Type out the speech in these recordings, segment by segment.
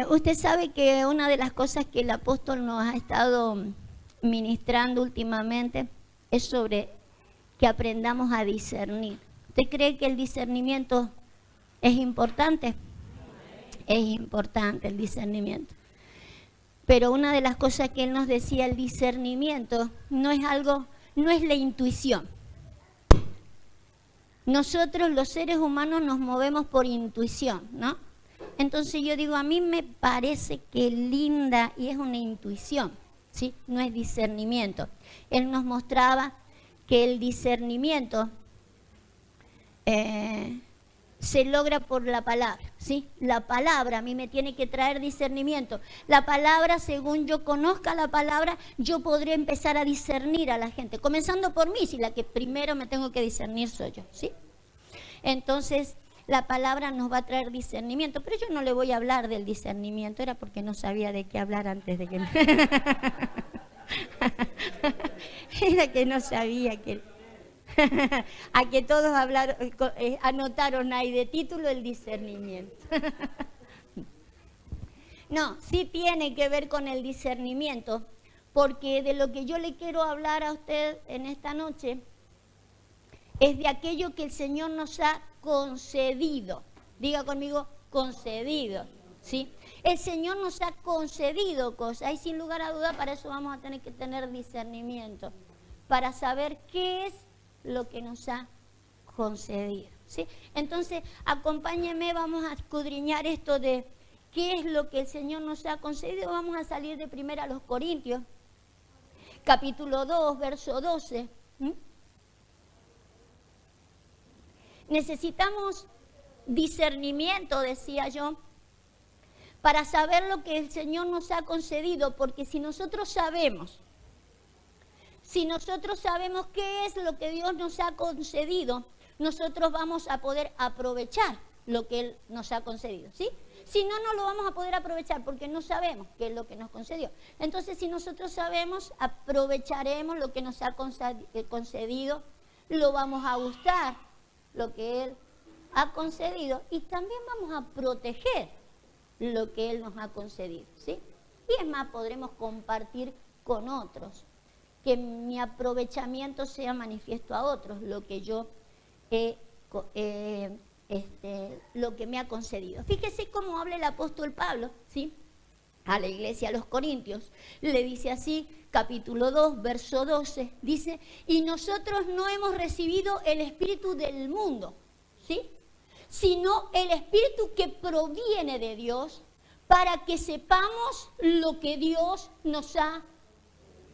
Usted sabe que una de las cosas que el apóstol nos ha estado ministrando últimamente es sobre que aprendamos a discernir. ¿Usted cree que el discernimiento es importante? Es importante el discernimiento. Pero una de las cosas que él nos decía, el discernimiento no es la intuición. Nosotros los seres humanos nos movemos por intuición, ¿no? Entonces yo digo, a mí me parece que linda y es una intuición, ¿sí? No es discernimiento. Él nos mostraba que el discernimiento se logra por la palabra, ¿sí? La palabra a mí me tiene que traer discernimiento. La palabra, según yo conozca la palabra, yo podré empezar a discernir a la gente. Comenzando por mí, si la que primero me tengo que discernir soy yo, ¿sí? Entonces, la palabra nos va a traer discernimiento. Pero yo no le voy a hablar del discernimiento, era porque no sabía de qué hablar antes de que... Era que no sabía que... A que todos anotaron ahí de título el discernimiento. No, sí tiene que ver con el discernimiento, porque de lo que yo le quiero hablar a usted en esta noche es de aquello que el Señor nos ha concedido. Diga conmigo, concedido, ¿sí? El Señor nos ha concedido cosas y sin lugar a duda para eso vamos a tener que tener discernimiento, para saber qué es lo que nos ha concedido, ¿sí? Entonces, acompáñeme, vamos a escudriñar esto de qué es lo que el Señor nos ha concedido. Vamos a salir de 1 Corintios, capítulo 2, verso 12. Necesitamos discernimiento, decía yo, para saber lo que el Señor nos ha concedido, porque si nosotros sabemos qué es lo que Dios nos ha concedido, nosotros vamos a poder aprovechar lo que Él nos ha concedido, ¿sí? Si no, no lo vamos a poder aprovechar porque no sabemos qué es lo que nos concedió. Entonces, si nosotros sabemos, aprovecharemos lo que nos ha concedido, lo vamos a gustar, lo que Él ha concedido, y también vamos a proteger lo que Él nos ha concedido, ¿sí? Y es más, podremos compartir con otros, que mi aprovechamiento sea manifiesto a otros, lo que yo lo que me ha concedido. Fíjese cómo habla el apóstol Pablo, ¿sí? A la iglesia, a los Corintios, le dice así, capítulo 2, verso 12, dice, y nosotros no hemos recibido el espíritu del mundo, ¿sí? Sino el espíritu que proviene de Dios, para que sepamos lo que Dios nos ha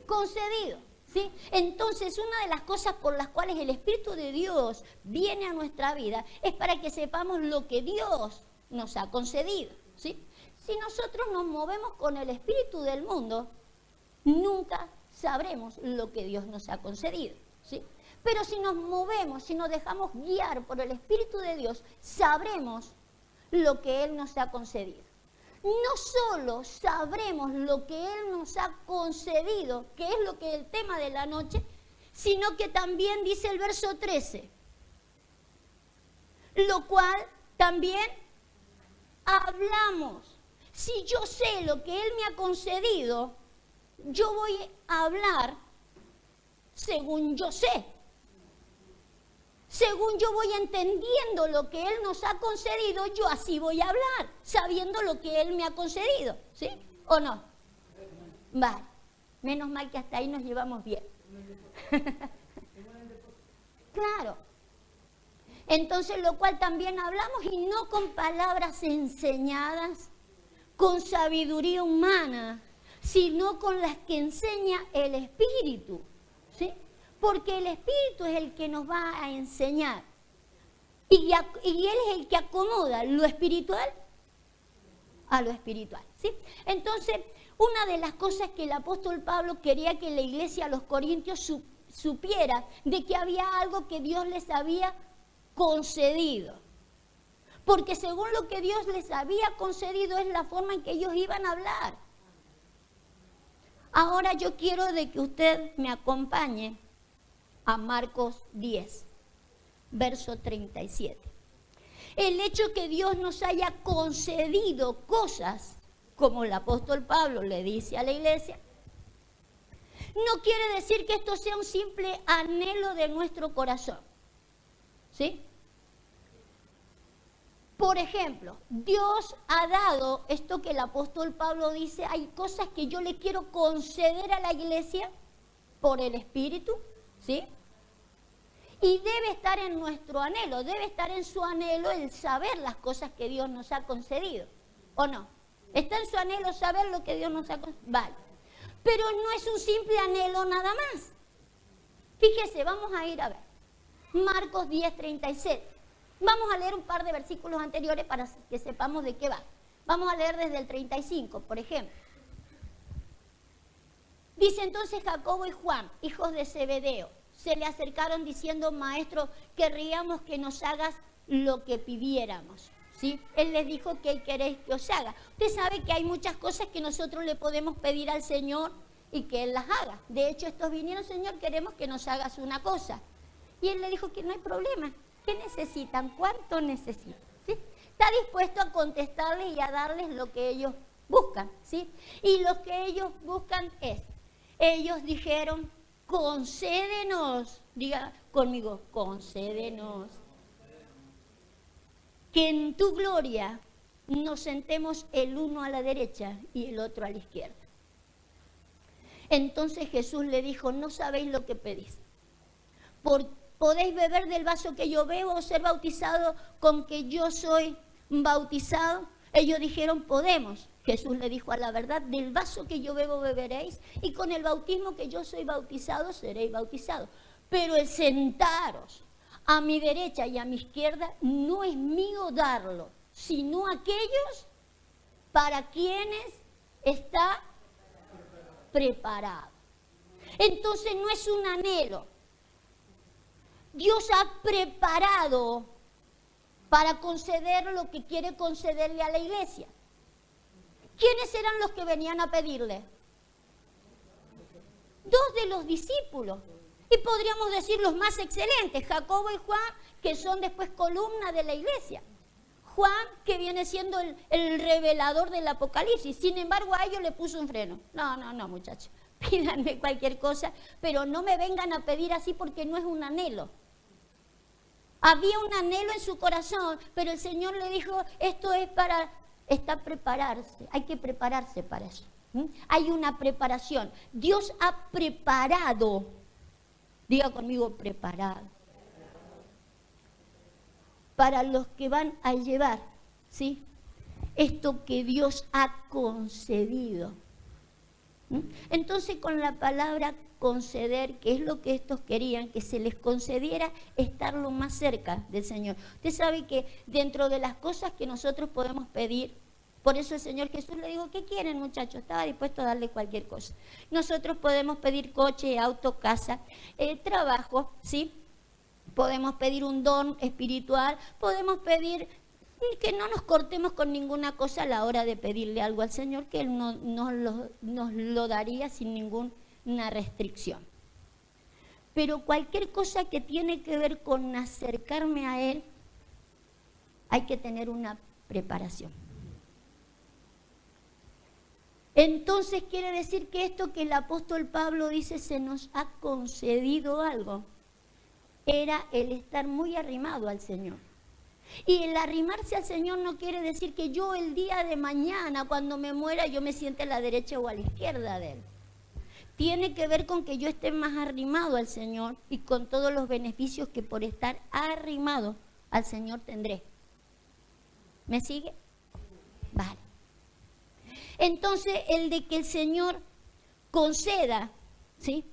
concedido, ¿sí? Entonces, una de las cosas por las cuales el Espíritu de Dios viene a nuestra vida es para que sepamos lo que Dios nos ha concedido, ¿sí? Si nosotros nos movemos con el espíritu del mundo, nunca sabremos lo que Dios nos ha concedido, ¿sí? Pero si nos movemos, si nos dejamos guiar por el Espíritu de Dios, sabremos lo que Él nos ha concedido. No solo sabremos lo que Él nos ha concedido, que es lo que es el tema de la noche, sino que también dice el verso 13, lo cual también hablamos. Si yo sé lo que Él me ha concedido, yo voy a hablar según yo sé. Según yo voy entendiendo lo que Él nos ha concedido, yo así voy a hablar, sabiendo lo que Él me ha concedido, ¿sí? ¿O no? Vale, menos mal que hasta ahí nos llevamos bien. Claro. Entonces, lo cual también hablamos, y no con palabras enseñadas, con sabiduría humana, sino con las que enseña el Espíritu, ¿sí? Porque el Espíritu es el que nos va a enseñar. Y Él es el que acomoda lo espiritual a lo espiritual, ¿sí? Entonces, una de las cosas que el apóstol Pablo quería que la iglesia, los corintios, supiera, de que había algo que Dios les había concedido. Porque según lo que Dios les había concedido es la forma en que ellos iban a hablar. Ahora yo quiero de que usted me acompañe a Marcos 10, verso 37. El hecho que Dios nos haya concedido cosas como el apóstol Pablo le dice a la iglesia, no quiere decir que esto sea un simple anhelo de nuestro corazón. ¿Sí? Por ejemplo, Dios ha dado esto que el apóstol Pablo dice, hay cosas que yo le quiero conceder a la iglesia por el Espíritu, ¿sí? Y debe estar en nuestro anhelo, debe estar en su anhelo el saber las cosas que Dios nos ha concedido, ¿o no? ¿Está en su anhelo saber lo que Dios nos ha concedido? Vale. Pero no es un simple anhelo nada más. Fíjese, vamos a ir a ver. Marcos 10:37. Vamos a leer un par de versículos anteriores para que sepamos de qué va. Vamos a leer desde el 35, por ejemplo. Dice entonces Jacobo y Juan, hijos de Zebedeo, se le acercaron diciendo, maestro, querríamos que nos hagas lo que pidiéramos. ¿Sí? Él les dijo, ¿qué queréis que os haga? Usted sabe que hay muchas cosas que nosotros le podemos pedir al Señor y que Él las haga. De hecho, estos vinieron, Señor, queremos que nos hagas una cosa. Y Él le dijo que no hay problema. ¿Qué necesitan? ¿Cuánto necesitan? ¿Sí? Está dispuesto a contestarles y a darles lo que ellos buscan. ¿Sí? Y lo que ellos buscan es, ellos dijeron, concédenos, diga conmigo, concédenos, que en tu gloria nos sentemos el uno a la derecha y el otro a la izquierda. Entonces Jesús le dijo, no sabéis lo que pedís. ¿Podéis beber del vaso que yo bebo o ser bautizado con que yo soy bautizado? Ellos dijeron, podemos. Jesús le dijo, a la verdad, del vaso que yo bebo beberéis y con el bautismo que yo soy bautizado seréis bautizados. Pero el sentaros a mi derecha y a mi izquierda no es mío darlo, sino aquellos para quienes está preparado. Entonces no es un anhelo. Dios ha preparado para conceder lo que quiere concederle a la iglesia. ¿Quiénes eran los que venían a pedirle? Dos de los discípulos. Y podríamos decir los más excelentes, Jacobo y Juan, que son después columna de la iglesia. Juan, que viene siendo el revelador del Apocalipsis. Sin embargo, a ellos le puso un freno. No, muchachos. Pídanme cualquier cosa, pero no me vengan a pedir así porque no es un anhelo. Había un anhelo en su corazón, pero el Señor le dijo, esto es está prepararse, hay que prepararse para eso. Hay una preparación. Dios ha preparado, diga conmigo, preparado, para los que van a llevar, ¿sí? Esto que Dios ha concedido. Entonces, con la palabra conceder, que es lo que estos querían, que se les concediera estar lo más cerca del Señor. Usted sabe que dentro de las cosas que nosotros podemos pedir, por eso el Señor Jesús le dijo, ¿qué quieren, muchachos? Estaba dispuesto a darle cualquier cosa. Nosotros podemos pedir coche, auto, casa, trabajo, ¿sí? Podemos pedir un don espiritual, podemos pedir que no nos cortemos con ninguna cosa a la hora de pedirle algo al Señor, que Él nos lo daría sin ninguna restricción. Pero cualquier cosa que tiene que ver con acercarme a Él, hay que tener una preparación. Entonces quiere decir que esto que el apóstol Pablo dice, se nos ha concedido algo, era el estar muy arrimado al Señor. Y el arrimarse al Señor no quiere decir que yo el día de mañana, cuando me muera, yo me siente a la derecha o a la izquierda de Él. Tiene que ver con que yo esté más arrimado al Señor y con todos los beneficios que por estar arrimado al Señor tendré. ¿Me sigue? Vale. Entonces, el de que el Señor conceda, ¿sí?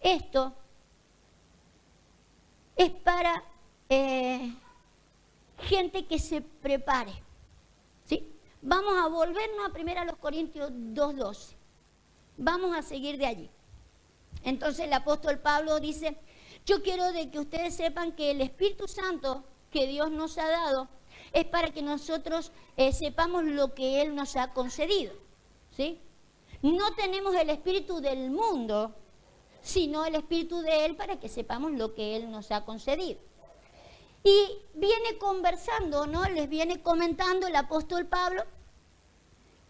Esto es para gente que se prepare, ¿sí? Vamos a volvernos a 1 Corintios 2:12. Vamos a seguir de allí. Entonces el apóstol Pablo dice, yo quiero de que ustedes sepan que el Espíritu Santo que Dios nos ha dado es para que nosotros sepamos lo que Él nos ha concedido, ¿sí? No tenemos el espíritu del mundo, sino el espíritu de Él para que sepamos lo que Él nos ha concedido. Y viene conversando, ¿no? Les viene comentando el apóstol Pablo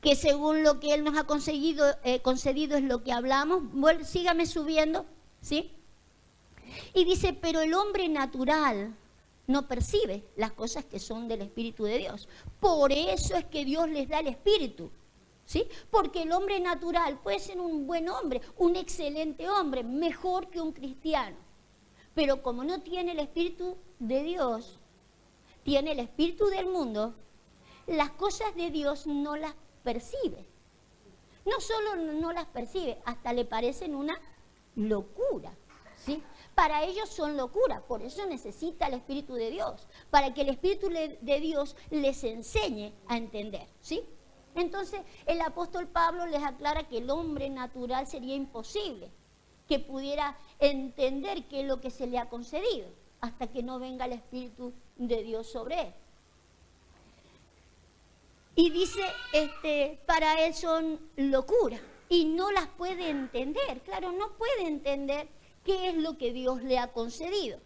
que según lo que Él nos ha concedido es lo que hablamos. Bueno, sígame subiendo, ¿sí? Y dice, pero el hombre natural no percibe las cosas que son del Espíritu de Dios. Por eso es que Dios les da el Espíritu, ¿sí? Porque el hombre natural puede ser un buen hombre, un excelente hombre, mejor que un cristiano. Pero como no tiene el Espíritu de Dios, tiene el espíritu del mundo, las cosas de Dios no las percibe. No solo no las percibe, hasta le parecen una locura, ¿sí? Para ellos son locura, por eso necesita el Espíritu de Dios, para que el Espíritu de Dios les enseñe a entender, ¿sí? Entonces el apóstol Pablo les aclara que el hombre natural sería imposible que pudiera entender qué es lo que se le ha concedido, hasta que no venga el Espíritu de Dios sobre él. Y dice, para él son locura y no las puede entender. Claro, no puede entender qué es lo que Dios le ha concedido,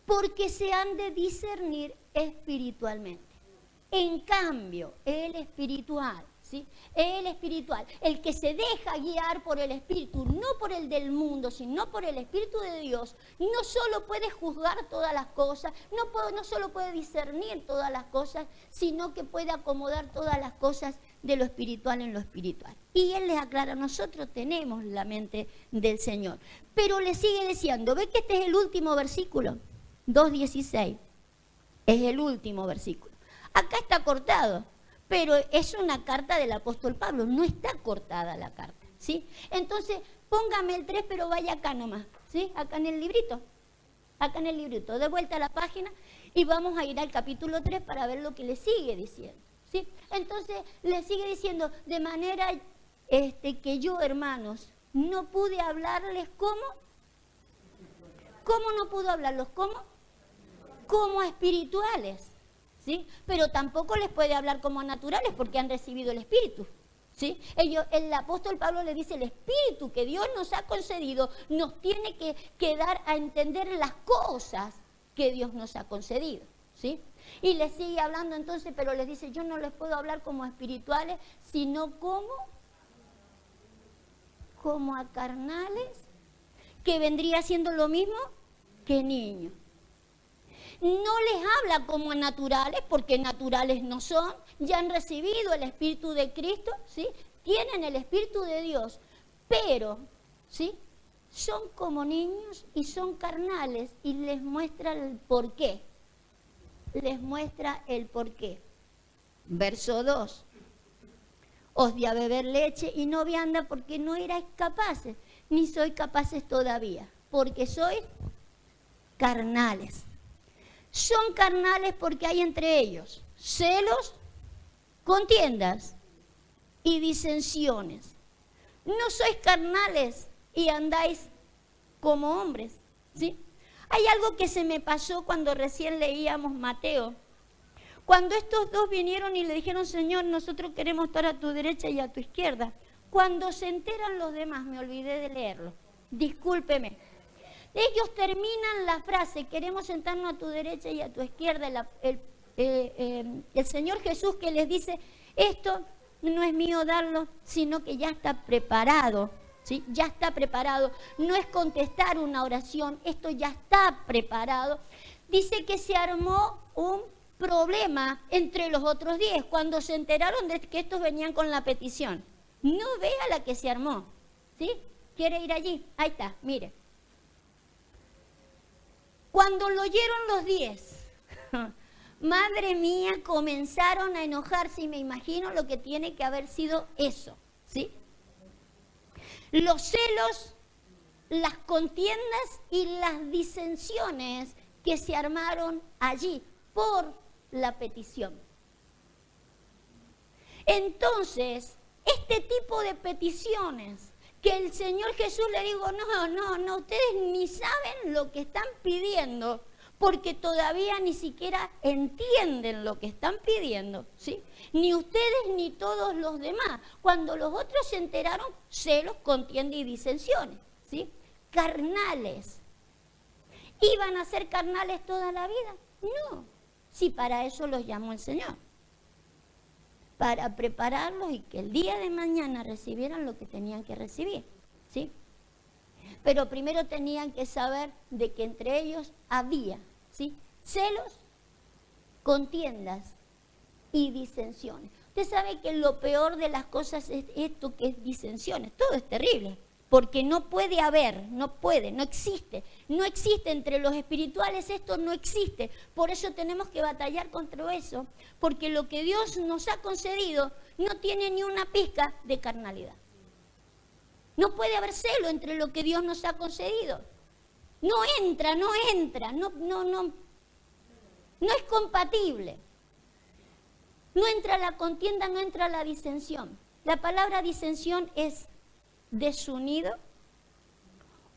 porque se han de discernir espiritualmente. En cambio, el espiritual, ¿sí? El espiritual, el que se deja guiar por el Espíritu, no por el del mundo, sino por el Espíritu de Dios, no solo puede juzgar todas las cosas, no solo puede discernir todas las cosas, sino que puede acomodar todas las cosas de lo espiritual en lo espiritual. Y Él les aclara, nosotros tenemos la mente del Señor. Pero le sigue diciendo, ¿ve que este es el último versículo? 2:16, es el último versículo. Acá está cortado, pero es una carta del apóstol Pablo, no está cortada la carta, ¿sí? Entonces, póngame el 3, pero vaya acá nomás, ¿sí? Acá en el librito, de vuelta a la página, y vamos a ir al capítulo 3 para ver lo que le sigue diciendo, ¿sí? Entonces, le sigue diciendo, de manera que yo, hermanos, no pude hablarles ¿cómo? ¿Cómo no pudo hablarlos? ¿Cómo? Como espirituales, ¿sí? Pero tampoco les puede hablar como naturales porque han recibido el Espíritu, ¿sí? El apóstol Pablo le dice, el Espíritu que Dios nos ha concedido nos tiene que dar a entender las cosas que Dios nos ha concedido, ¿sí? Y les sigue hablando entonces, pero les dice, yo no les puedo hablar como espirituales, sino como a carnales, que vendría siendo lo mismo que niños. No les habla como a naturales, porque naturales no son, ya han recibido el Espíritu de Cristo, ¿sí? Tienen el Espíritu de Dios, pero, ¿sí? Son como niños y son carnales, y les muestra el porqué. Les muestra el porqué. Verso 2. Os di a beber leche y no vianda porque no erais capaces, ni sois capaces todavía, porque sois carnales. Son carnales porque hay entre ellos celos, contiendas y disensiones. No sois carnales y andáis como hombres, ¿sí? Hay algo que se me pasó cuando recién leíamos Mateo. Cuando estos dos vinieron y le dijeron, Señor, nosotros queremos estar a tu derecha y a tu izquierda. Cuando se enteran los demás, me olvidé de leerlo, discúlpeme. Ellos terminan la frase, queremos sentarnos a tu derecha y a tu izquierda. El Señor Jesús que les dice, esto no es mío darlo, sino que ya está preparado, ¿sí? Ya está preparado. No es contestar una oración, esto ya está preparado. Dice que se armó un problema entre los otros 10 cuando se enteraron de que estos venían con la petición. No vea la que se armó, ¿sí? ¿Quiere ir allí? Ahí está, mire. Cuando lo oyeron los 10, madre mía, comenzaron a enojarse y me imagino lo que tiene que haber sido eso, ¿sí? Los celos, las contiendas y las disensiones que se armaron allí por la petición. Entonces, este tipo de peticiones que el Señor Jesús le dijo, no, ustedes ni saben lo que están pidiendo, porque todavía ni siquiera entienden lo que están pidiendo, ¿sí? Ni ustedes ni todos los demás. Cuando los otros se enteraron, celos, contienda y disensiones, ¿sí? Carnales. ¿Iban a ser carnales toda la vida? No, si para eso los llamó el Señor. para prepararlos y que el día de mañana recibieran lo que tenían que recibir, ¿sí? Pero primero tenían que saber de que entre ellos había, ¿sí?, celos, contiendas y disensiones. Usted sabe que lo peor de las cosas es esto, que es disensiones. Todo es terrible, porque no puede haber, no existe entre los espirituales, esto no existe. Por eso tenemos que batallar contra eso, porque lo que Dios nos ha concedido no tiene ni una pizca de carnalidad. No puede haber celo entre lo que Dios nos ha concedido. No es compatible. No entra la contienda, no entra la disensión. La palabra disensión es desunido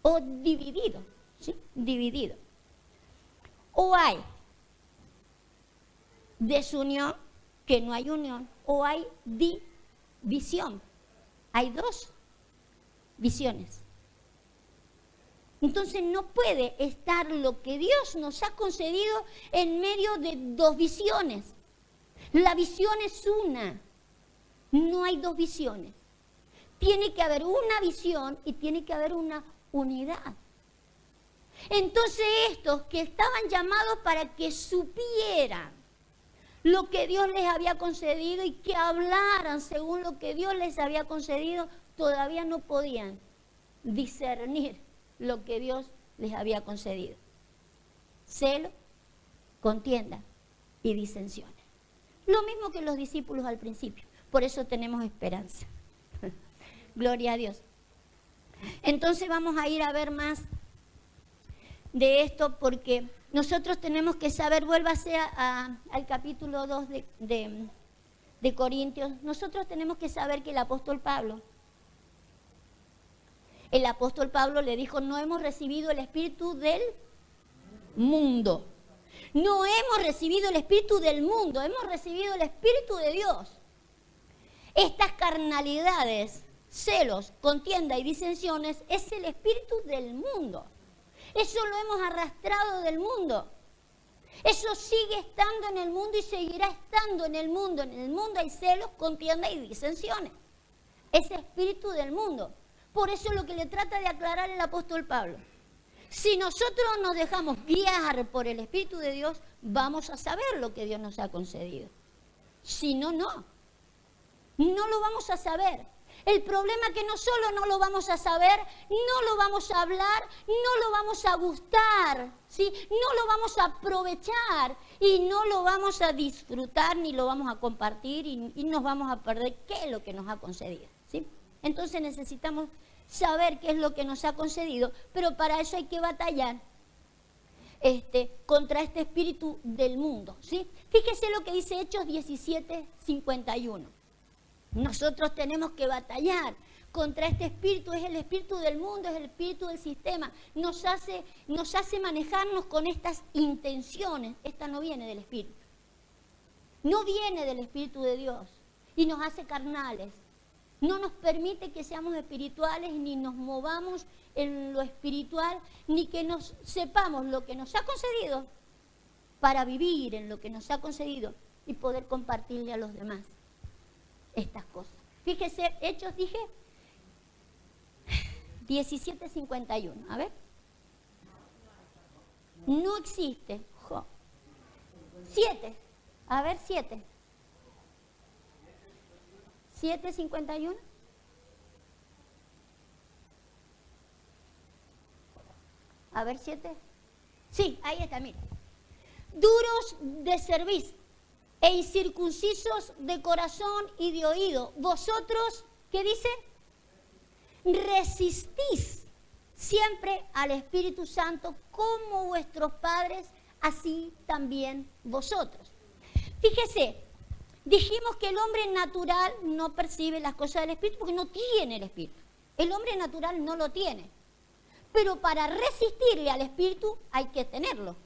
o dividido, ¿sí? Dividido. O hay desunión, que no hay unión, o hay división. Hay dos visiones. Entonces no puede estar lo que Dios nos ha concedido en medio de dos visiones. La visión es una, no hay dos visiones. Tiene que haber una visión y tiene que haber una unidad. Entonces estos que estaban llamados para que supieran lo que Dios les había concedido y que hablaran según lo que Dios les había concedido, todavía no podían discernir lo que Dios les había concedido. Celo, contienda y disensiones. Lo mismo que los discípulos al principio. Por eso tenemos esperanza. Gloria a Dios. Entonces vamos a ir a ver más de esto, porque nosotros tenemos que saber, vuélvase al capítulo 2 de Corintios, nosotros tenemos que saber que el apóstol Pablo le dijo, no hemos recibido el espíritu del mundo. No hemos recibido el espíritu del mundo, hemos recibido el espíritu de Dios. Estas carnalidades, celos, contienda y disensiones es el espíritu del mundo. Eso lo hemos arrastrado del mundo. Eso sigue estando en el mundo y seguirá estando en el mundo. En el mundo hay celos, contienda y disensiones. Ese espíritu del mundo. Por eso es lo que le trata de aclarar el apóstol Pablo. Si nosotros nos dejamos guiar por el Espíritu de Dios, vamos a saber lo que Dios nos ha concedido. Si no, no. No lo vamos a saber. El problema es que no solo no lo vamos a saber, no lo vamos a hablar, no lo vamos a gustar, ¿sí? No lo vamos a aprovechar y no lo vamos a disfrutar ni lo vamos a compartir y nos vamos a perder qué es lo que nos ha concedido, ¿sí? Entonces necesitamos saber qué es lo que nos ha concedido, pero para eso hay que batallar contra este espíritu del mundo, ¿sí? Fíjese lo que dice Hechos 17:51. Nosotros tenemos que batallar contra este espíritu, es el espíritu del mundo, es el espíritu del sistema, nos hace manejarnos con estas intenciones. Esta no viene del espíritu, no viene del espíritu de Dios y nos hace carnales. No nos permite que seamos espirituales, ni nos movamos en lo espiritual, ni que nos sepamos lo que nos ha concedido para vivir en lo que nos ha concedido y poder compartirle a los demás estas cosas. Fíjese, Hechos, dije, 17:51. A ver. No existe. 7. A ver, 7. 7:51. A ver, 7. Sí, ahí está, mira. Duros de cerviz e incircuncisos de corazón y de oído. Vosotros, ¿qué dice? Resistís siempre al Espíritu Santo como vuestros padres, así también vosotros. Fíjese. Dijimos que el hombre natural no percibe las cosas del Espíritu porque no tiene el Espíritu. El hombre natural no lo tiene. Pero para resistirle al Espíritu hay que tenerlo.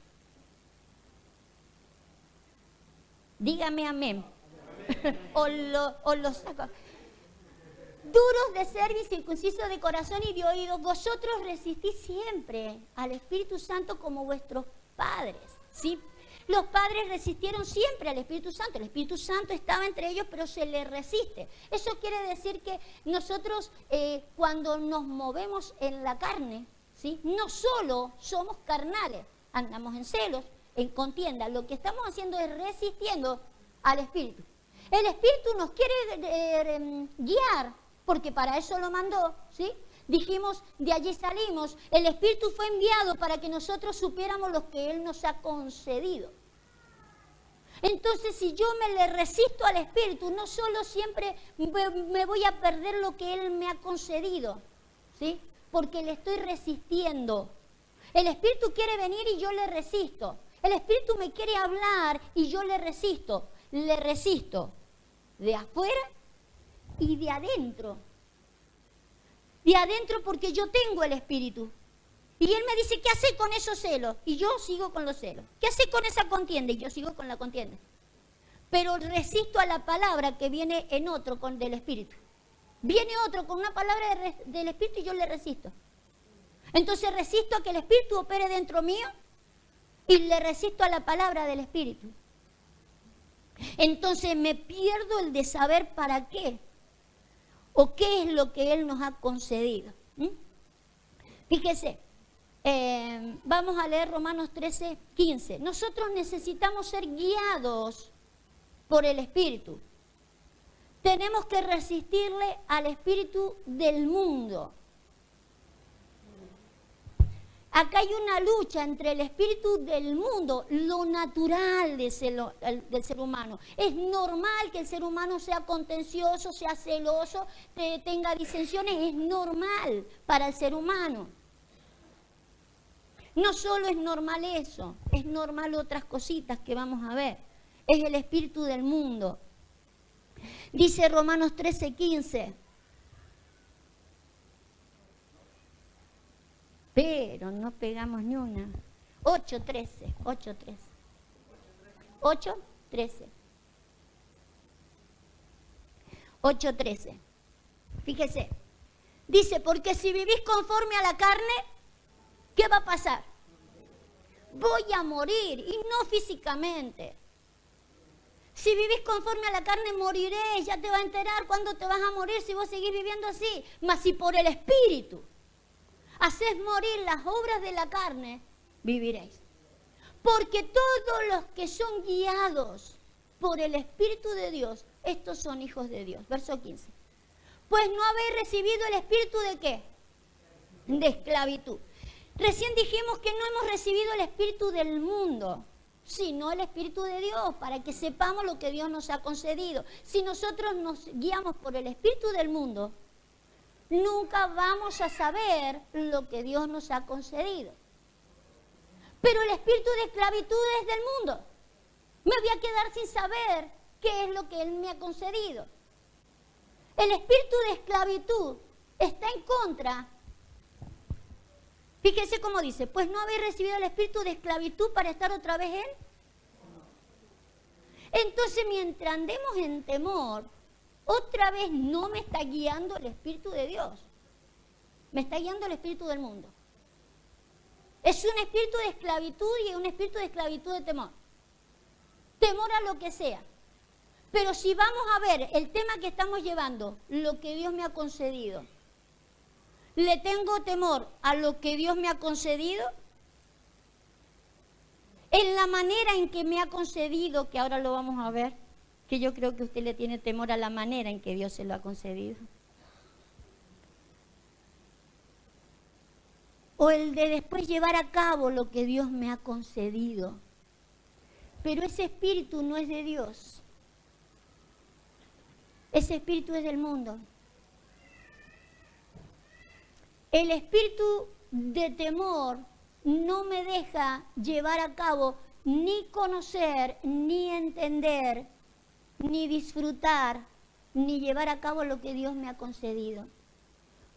Dígame amén. o lo saco. Duros de cerviz, circuncisos de corazón y de oídos, vosotros resistís siempre al Espíritu Santo como vuestros padres, ¿sí? Los padres resistieron siempre al Espíritu Santo. El Espíritu Santo estaba entre ellos, pero se le resiste. Eso quiere decir que nosotros cuando nos movemos en la carne, ¿sí?, no solo somos carnales, andamos en celos, en contienda. Lo que estamos haciendo es resistiendo al Espíritu. El Espíritu nos quiere guiar, porque para eso lo mandó, ¿sí? Dijimos, de allí salimos. El Espíritu fue enviado para que nosotros supiéramos lo que Él nos ha concedido. Entonces, si yo me le resisto al Espíritu, no solo siempre me voy a perder lo que Él me ha concedido, ¿sí?, porque le estoy resistiendo. El Espíritu quiere venir y yo le resisto. El Espíritu me quiere hablar y yo le resisto. Le resisto de afuera y de adentro. De adentro porque yo tengo el Espíritu. Y Él me dice, ¿qué hace con esos celos? Y yo sigo con los celos. ¿Qué hace con esa contienda? Y yo sigo con la contienda. Pero resisto a la palabra que viene en otro del Espíritu. Viene otro con una palabra del Espíritu y yo le resisto. Entonces resisto a que el Espíritu opere dentro mío y le resisto a la palabra del Espíritu. Entonces me pierdo el de saber para qué o qué es lo que Él nos ha concedido. Fíjese, vamos a leer Romanos 13:15. Nosotros necesitamos ser guiados por el Espíritu. Tenemos que resistirle al espíritu del mundo. Acá hay una lucha entre el espíritu del mundo, lo natural del ser humano. Es normal que el ser humano sea contencioso, sea celoso, tenga disensiones, es normal para el ser humano. No solo es normal eso, es normal otras cositas que vamos a ver. Es el espíritu del mundo. Dice Romanos 13:15. Pero no pegamos ni una. 8:13. 8:13. Fíjese. Dice, porque si vivís conforme a la carne, ¿qué va a pasar? Voy a morir, y no físicamente. Si vivís conforme a la carne, moriréis. Ya te va a enterar cuándo te vas a morir si vos seguís viviendo así. Mas si por el Espíritu hacés morir las obras de la carne, viviréis. Porque todos los que son guiados por el Espíritu de Dios, estos son hijos de Dios. Verso 15. Pues no habéis recibido el espíritu ¿de qué? De esclavitud. Recién dijimos que no hemos recibido el espíritu del mundo, sino el Espíritu de Dios, para que sepamos lo que Dios nos ha concedido. Si nosotros nos guiamos por el espíritu del mundo, nunca vamos a saber lo que Dios nos ha concedido. Pero el espíritu de esclavitud es del mundo. Me voy a quedar sin saber qué es lo que Él me ha concedido. El espíritu de esclavitud está en contra. Fíjese cómo dice, pues no habéis recibido el espíritu de esclavitud para estar otra vez en. Entonces, mientras andemos en temor, otra vez no me está guiando el Espíritu de Dios. Me está guiando el espíritu del mundo. Es un espíritu de esclavitud y es un espíritu de esclavitud de temor. Temor a lo que sea. Pero si vamos a ver el tema que estamos llevando, lo que Dios me ha concedido, ¿le tengo temor a lo que Dios me ha concedido? En la manera en que me ha concedido, que ahora lo vamos a ver, que yo creo que usted le tiene temor a la manera en que Dios se lo ha concedido. O el de después llevar a cabo lo que Dios me ha concedido. Pero ese espíritu no es de Dios. Ese espíritu es del mundo. El espíritu de temor no me deja llevar a cabo ni conocer, ni entender, ni disfrutar, ni llevar a cabo lo que Dios me ha concedido.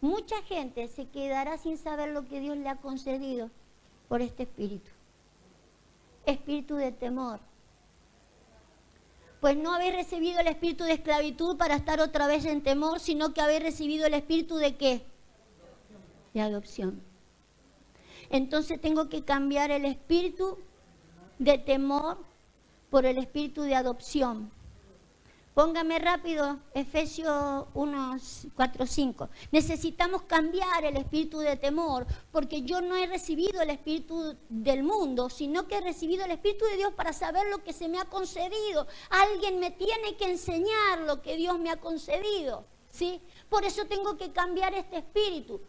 Mucha gente se quedará sin saber lo que Dios le ha concedido por este espíritu. Espíritu de temor. Pues no habéis recibido el espíritu de esclavitud para estar otra vez en temor, sino que habéis recibido el espíritu ¿de qué? De adopción. Entonces tengo que cambiar el espíritu de temor por el espíritu de adopción. Póngame rápido, Efesios 1, 4, 5. Necesitamos cambiar el espíritu de temor, porque yo no he recibido el espíritu del mundo, sino que he recibido el espíritu de Dios para saber lo que se me ha concedido. Alguien me tiene que enseñar lo que Dios me ha concedido, ¿sí? Por eso tengo que cambiar este espíritu.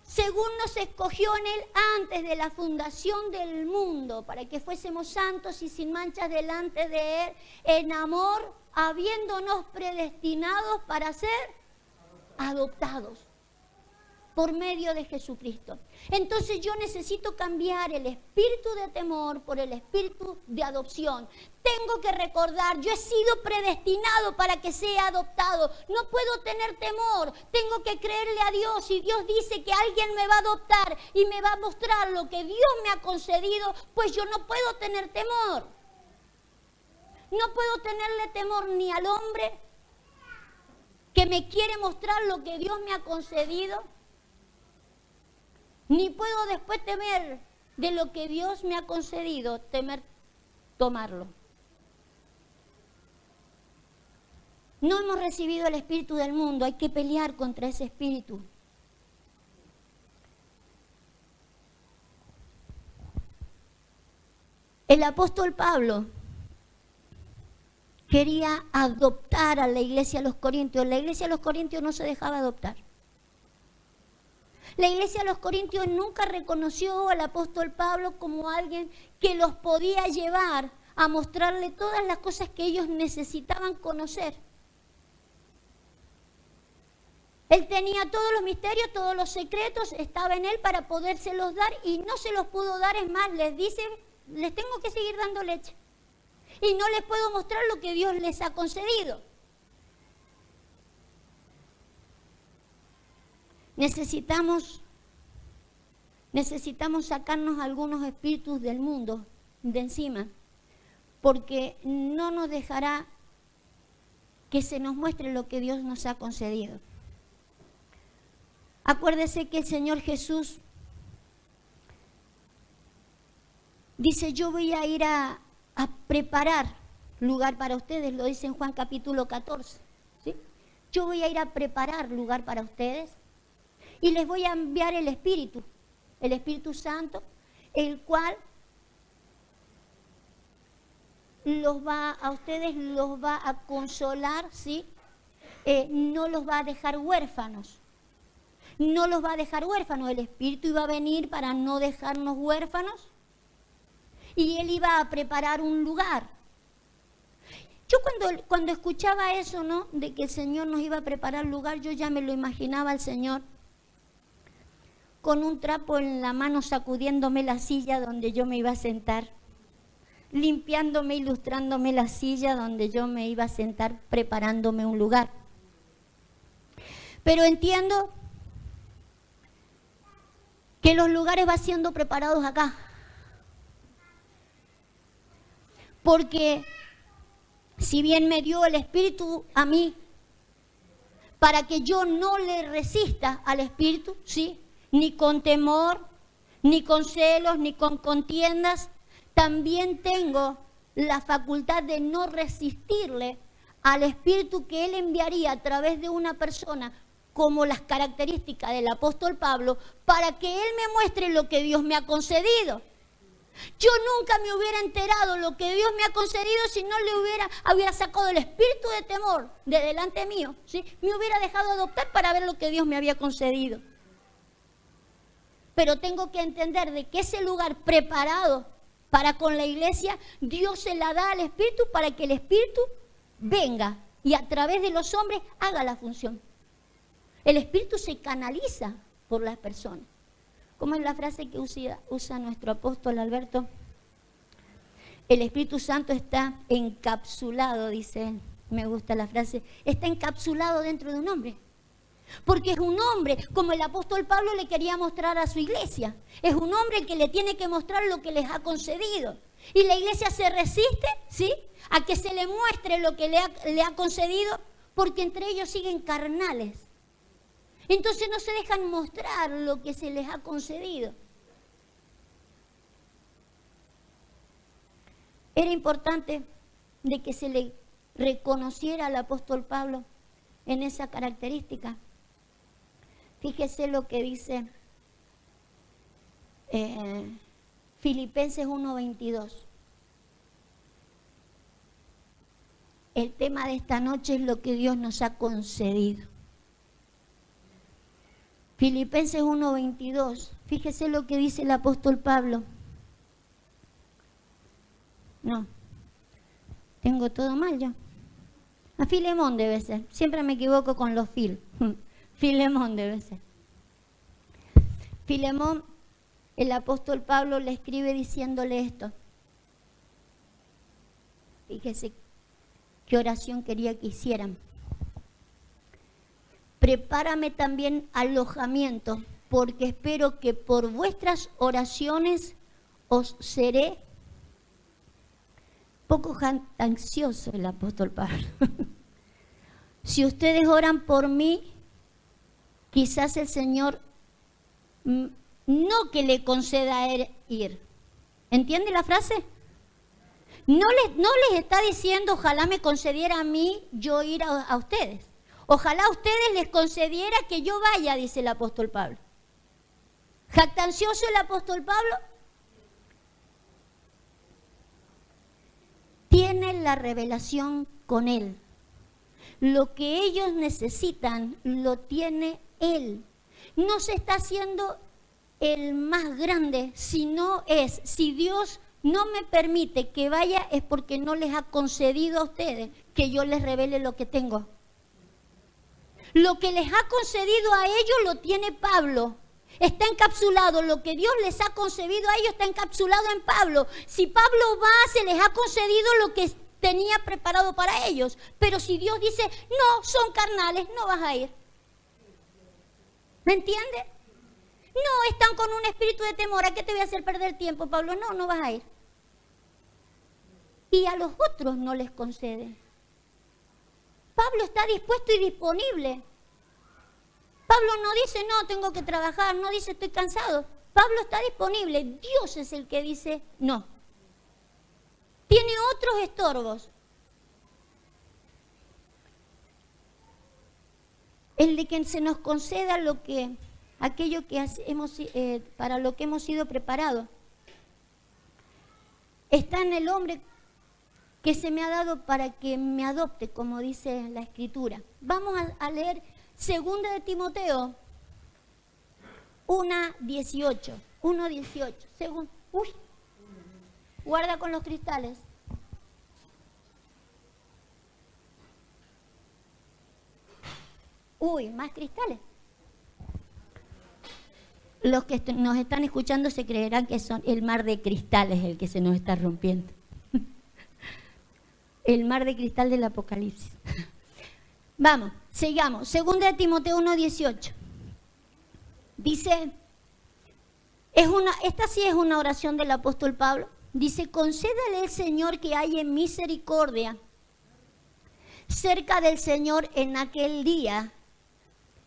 Según nos escogió en Él antes de la fundación del mundo, para que fuésemos santos y sin manchas delante de Él, en amor, habiéndonos predestinados para ser adoptados por medio de Jesucristo. Entonces yo necesito cambiar el espíritu de temor por el espíritu de adopción. Tengo que recordar, yo he sido predestinado para que sea adoptado. No puedo tener temor, tengo que creerle a Dios. Y Dios dice que alguien me va a adoptar y me va a mostrar lo que Dios me ha concedido, pues yo no puedo tener temor. No puedo tenerle temor ni al hombre que me quiere mostrar lo que Dios me ha concedido, ni puedo después temer de lo que Dios me ha concedido, temer tomarlo. No hemos recibido el espíritu del mundo, hay que pelear contra ese espíritu. El apóstol Pablo quería adoptar a la iglesia de los Corintios. La iglesia de los Corintios no se dejaba adoptar. La iglesia de los Corintios nunca reconoció al apóstol Pablo como alguien que los podía llevar a mostrarle todas las cosas que ellos necesitaban conocer. Él tenía todos los misterios, todos los secretos, estaba en él para podérselos dar y no se los pudo dar. Es más, les dice, les tengo que seguir dando leche. Y no les puedo mostrar lo que Dios les ha concedido. Necesitamos sacarnos algunos espíritus del mundo de encima, porque no nos dejará que se nos muestre lo que Dios nos ha concedido. Acuérdese que el Señor Jesús dice, yo voy a ir a preparar lugar para ustedes, lo dice en Juan capítulo 14, ¿sí? Yo voy a ir a preparar lugar para ustedes y les voy a enviar el Espíritu Santo, el cual a ustedes los va a consolar, ¿sí? No los va a dejar huérfanos. No los va a dejar huérfanos. El Espíritu iba a venir para no dejarnos huérfanos. Y Él iba a preparar un lugar. Yo cuando escuchaba eso, ¿no? De que el Señor nos iba a preparar lugar, yo ya me lo imaginaba al Señor con un trapo en la mano sacudiéndome la silla donde yo me iba a sentar, limpiándome, ilustrándome la silla donde yo me iba a sentar, preparándome un lugar. Pero entiendo que los lugares van siendo preparados acá. Porque si bien me dio el Espíritu a mí, para que yo no le resista al Espíritu, ¿sí? Ni con temor, ni con celos, ni con contiendas, también tengo la facultad de no resistirle al Espíritu que Él enviaría a través de una persona, como las características del apóstol Pablo, para que Él me muestre lo que Dios me ha concedido. Yo nunca me hubiera enterado lo que Dios me ha concedido si no le hubiera sacado el espíritu de temor de delante mío, ¿sí? Me hubiera dejado adoptar para ver lo que Dios me había concedido. Pero tengo que entender de que ese lugar preparado para con la iglesia, Dios se la da al Espíritu para que el Espíritu venga y a través de los hombres haga la función. El Espíritu se canaliza por las personas. ¿Cómo es la frase que usa nuestro apóstol Alberto? El Espíritu Santo está encapsulado, dice él. Me gusta la frase. Está encapsulado dentro de un hombre. Porque es un hombre, como el apóstol Pablo le quería mostrar a su iglesia. Es un hombre que le tiene que mostrar lo que les ha concedido. Y la iglesia se resiste, ¿sí?, a que se le muestre lo que le ha concedido, porque entre ellos siguen carnales. Entonces no se dejan mostrar lo que se les ha concedido. Era importante de que se le reconociera al apóstol Pablo en esa característica. Fíjese lo que dice Filipenses 1:22. El tema de esta noche es lo que Dios nos ha concedido. Filipenses 1:22. Fíjese lo que dice el apóstol Pablo. No, tengo todo mal ya. A Filemón debe ser. Siempre me equivoco con los Filemón debe ser. Filemón, el apóstol Pablo le escribe diciéndole esto. Fíjese qué oración quería que hicieran. Prepárame también alojamiento, porque espero que por vuestras oraciones os seré. Poco ansioso el apóstol Pablo. Si ustedes oran por mí, quizás el Señor no que le conceda a él ir. ¿Entiende la frase? No les está diciendo, ojalá me concediera a mí yo ir a ustedes. Ojalá a ustedes les concediera que yo vaya, dice el apóstol Pablo. ¿Jactancioso el apóstol Pablo? Tiene la revelación con él. Lo que ellos necesitan lo tiene él. No se está haciendo el más grande, sino es, si Dios no me permite que vaya, es porque no les ha concedido a ustedes que yo les revele lo que tengo. Lo que les ha concedido a ellos lo tiene Pablo. Está encapsulado, lo que Dios les ha concedido a ellos está encapsulado en Pablo. Si Pablo va, se les ha concedido lo que tenía preparado para ellos. Pero si Dios dice, no, son carnales, no vas a ir. ¿Me entiende? No, están con un espíritu de temor. ¿A qué te voy a hacer perder tiempo, Pablo? No, no vas a ir. Y a los otros no les concede. Pablo está dispuesto y disponible. Pablo no dice, no, tengo que trabajar, no dice, estoy cansado. Pablo está disponible. Dios es el que dice, no. Tiene otros estorbos. El de que se nos conceda aquello que para lo que hemos sido preparados. Está en el hombre que se me ha dado para que me adopte, como dice la Escritura. Vamos a leer 2 de Timoteo 1:18. 1:18. Uy, guarda con los cristales. Uy, más cristales. Los que nos están escuchando se creerán que son el mar de cristales el que se nos está rompiendo. El mar de cristal del Apocalipsis. Vamos, sigamos. 2 de Timoteo 1:18. Dice, esta sí es una oración del apóstol Pablo. Dice, concédele al Señor que haya misericordia cerca del Señor en aquel día.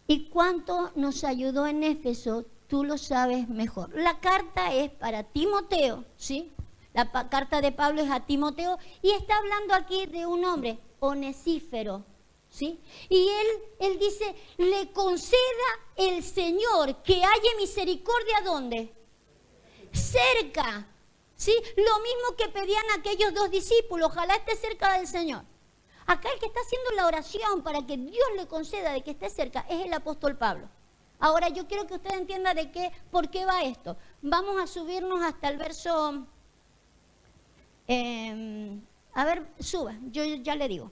Y cuánto nos ayudó en Éfeso, tú lo sabes mejor. La carta es para Timoteo, ¿sí? La carta de Pablo es a Timoteo y está hablando aquí de un hombre, Onesífero, ¿sí? Y él dice, le conceda el Señor que haya misericordia, ¿dónde? Cerca, ¿sí? Lo mismo que pedían aquellos 2 discípulos, ojalá esté cerca del Señor. Acá el que está haciendo la oración para que Dios le conceda de que esté cerca es el apóstol Pablo. Ahora yo quiero que usted entienda por qué va esto. Vamos a subirnos hasta el verso... a ver, suba, yo ya le digo.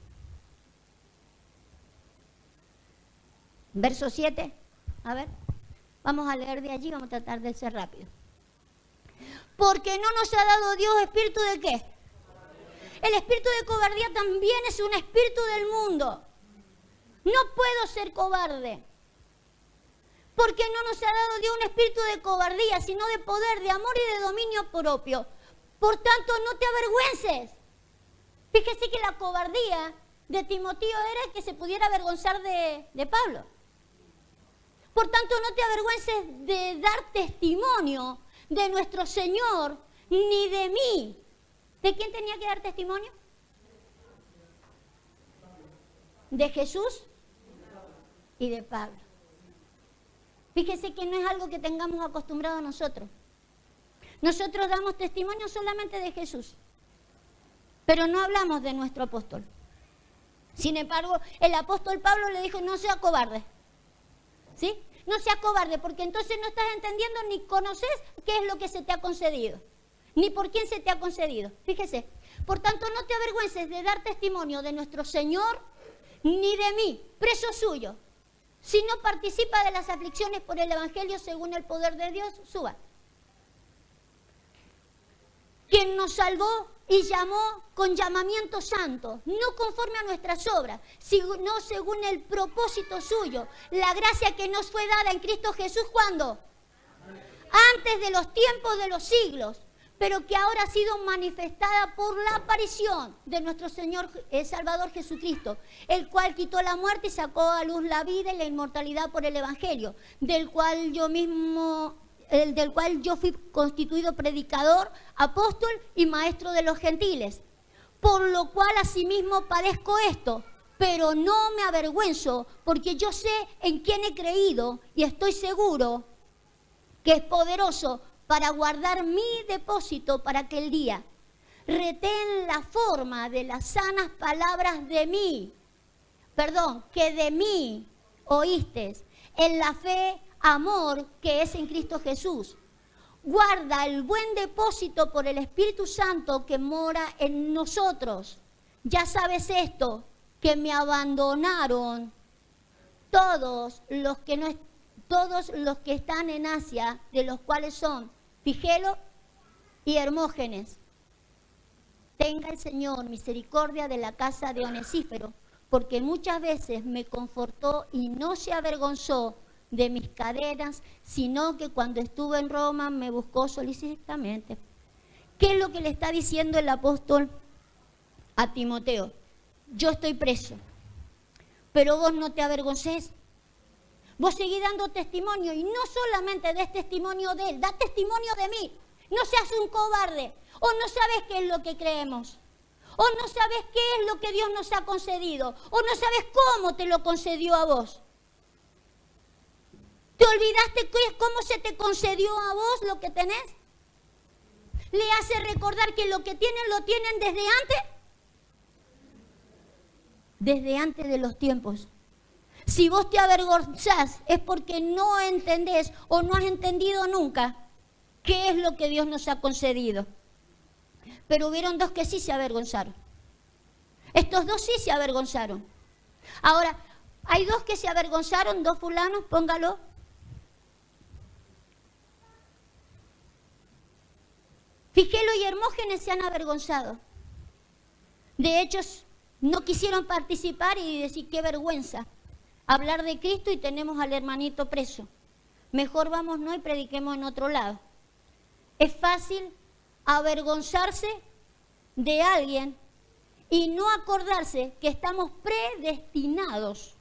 Verso 7, a ver, vamos a leer de allí, vamos a tratar de ser rápido. Porque no nos ha dado Dios espíritu de ¿qué? El espíritu de cobardía también es un espíritu del mundo. No puedo ser cobarde. Porque no nos ha dado Dios un espíritu de cobardía, sino de poder, de amor y de dominio propio. Por tanto, no te avergüences. Fíjese que la cobardía de Timoteo era que se pudiera avergonzar de Pablo. Por tanto, no te avergüences de dar testimonio de nuestro Señor, ni de mí. ¿De quién tenía que dar testimonio? De Jesús y de Pablo. Fíjese que no es algo que tengamos acostumbrado nosotros. Nosotros damos testimonio solamente de Jesús, pero no hablamos de nuestro apóstol. Sin embargo, el apóstol Pablo le dijo, no sea cobarde. ¿Sí? No seas cobarde, porque entonces no estás entendiendo ni conoces qué es lo que se te ha concedido, ni por quién se te ha concedido. Fíjese, por tanto no te avergüences de dar testimonio de nuestro Señor, ni de mí, preso suyo, si no participa de las aflicciones por el Evangelio según el poder de Dios. Suba. Quien nos salvó y llamó con llamamiento santo, no conforme a nuestras obras, sino según el propósito suyo, la gracia que nos fue dada en Cristo Jesús, ¿cuándo? Antes de los tiempos de los siglos, pero que ahora ha sido manifestada por la aparición de nuestro Señor Salvador Jesucristo, el cual quitó la muerte y sacó a luz la vida y la inmortalidad por el Evangelio, del cual yo fui constituido predicador, apóstol y maestro de los gentiles. Por lo cual asimismo padezco esto, pero no me avergüenzo, porque yo sé en quién he creído y estoy seguro que es poderoso para guardar mi depósito para aquel día. Retén la forma de las sanas palabras de mí, que de mí oíste, en la fe, amor que es en Cristo Jesús. Guarda el buen depósito por el Espíritu Santo que mora en nosotros. Ya sabes esto, que me abandonaron todos los que están en Asia, de los cuales son Figelo y Hermógenes. Tenga el Señor misericordia de la casa de Onesífero, porque muchas veces me confortó y no se avergonzó de mis cadenas, sino que cuando estuve en Roma me buscó solicitamente. ¿Qué es lo que le está diciendo el apóstol a Timoteo? Yo estoy preso, pero vos no te avergonces. Vos seguís dando testimonio, y no solamente des testimonio de él, da testimonio de mí. No seas un cobarde, o no sabes qué es lo que creemos, o no sabes qué es lo que Dios nos ha concedido, o no sabes cómo te lo concedió a vos. ¿Te olvidaste cómo se te concedió a vos lo que tenés? ¿Le hace recordar que lo que tienen lo tienen desde antes? Desde antes de los tiempos. Si vos te avergonzás es porque no entendés o no has entendido nunca qué es lo que Dios nos ha concedido. Pero hubieron dos que sí se avergonzaron. Estos dos sí se avergonzaron. Ahora, hay dos que se avergonzaron, dos fulanos, póngalo. Figelo y Hermógenes se han avergonzado. De hecho, no quisieron participar y decir qué vergüenza hablar de Cristo y tenemos al hermanito preso. Mejor vámonos y prediquemos en otro lado. Es fácil avergonzarse de alguien y no acordarse que estamos predestinados.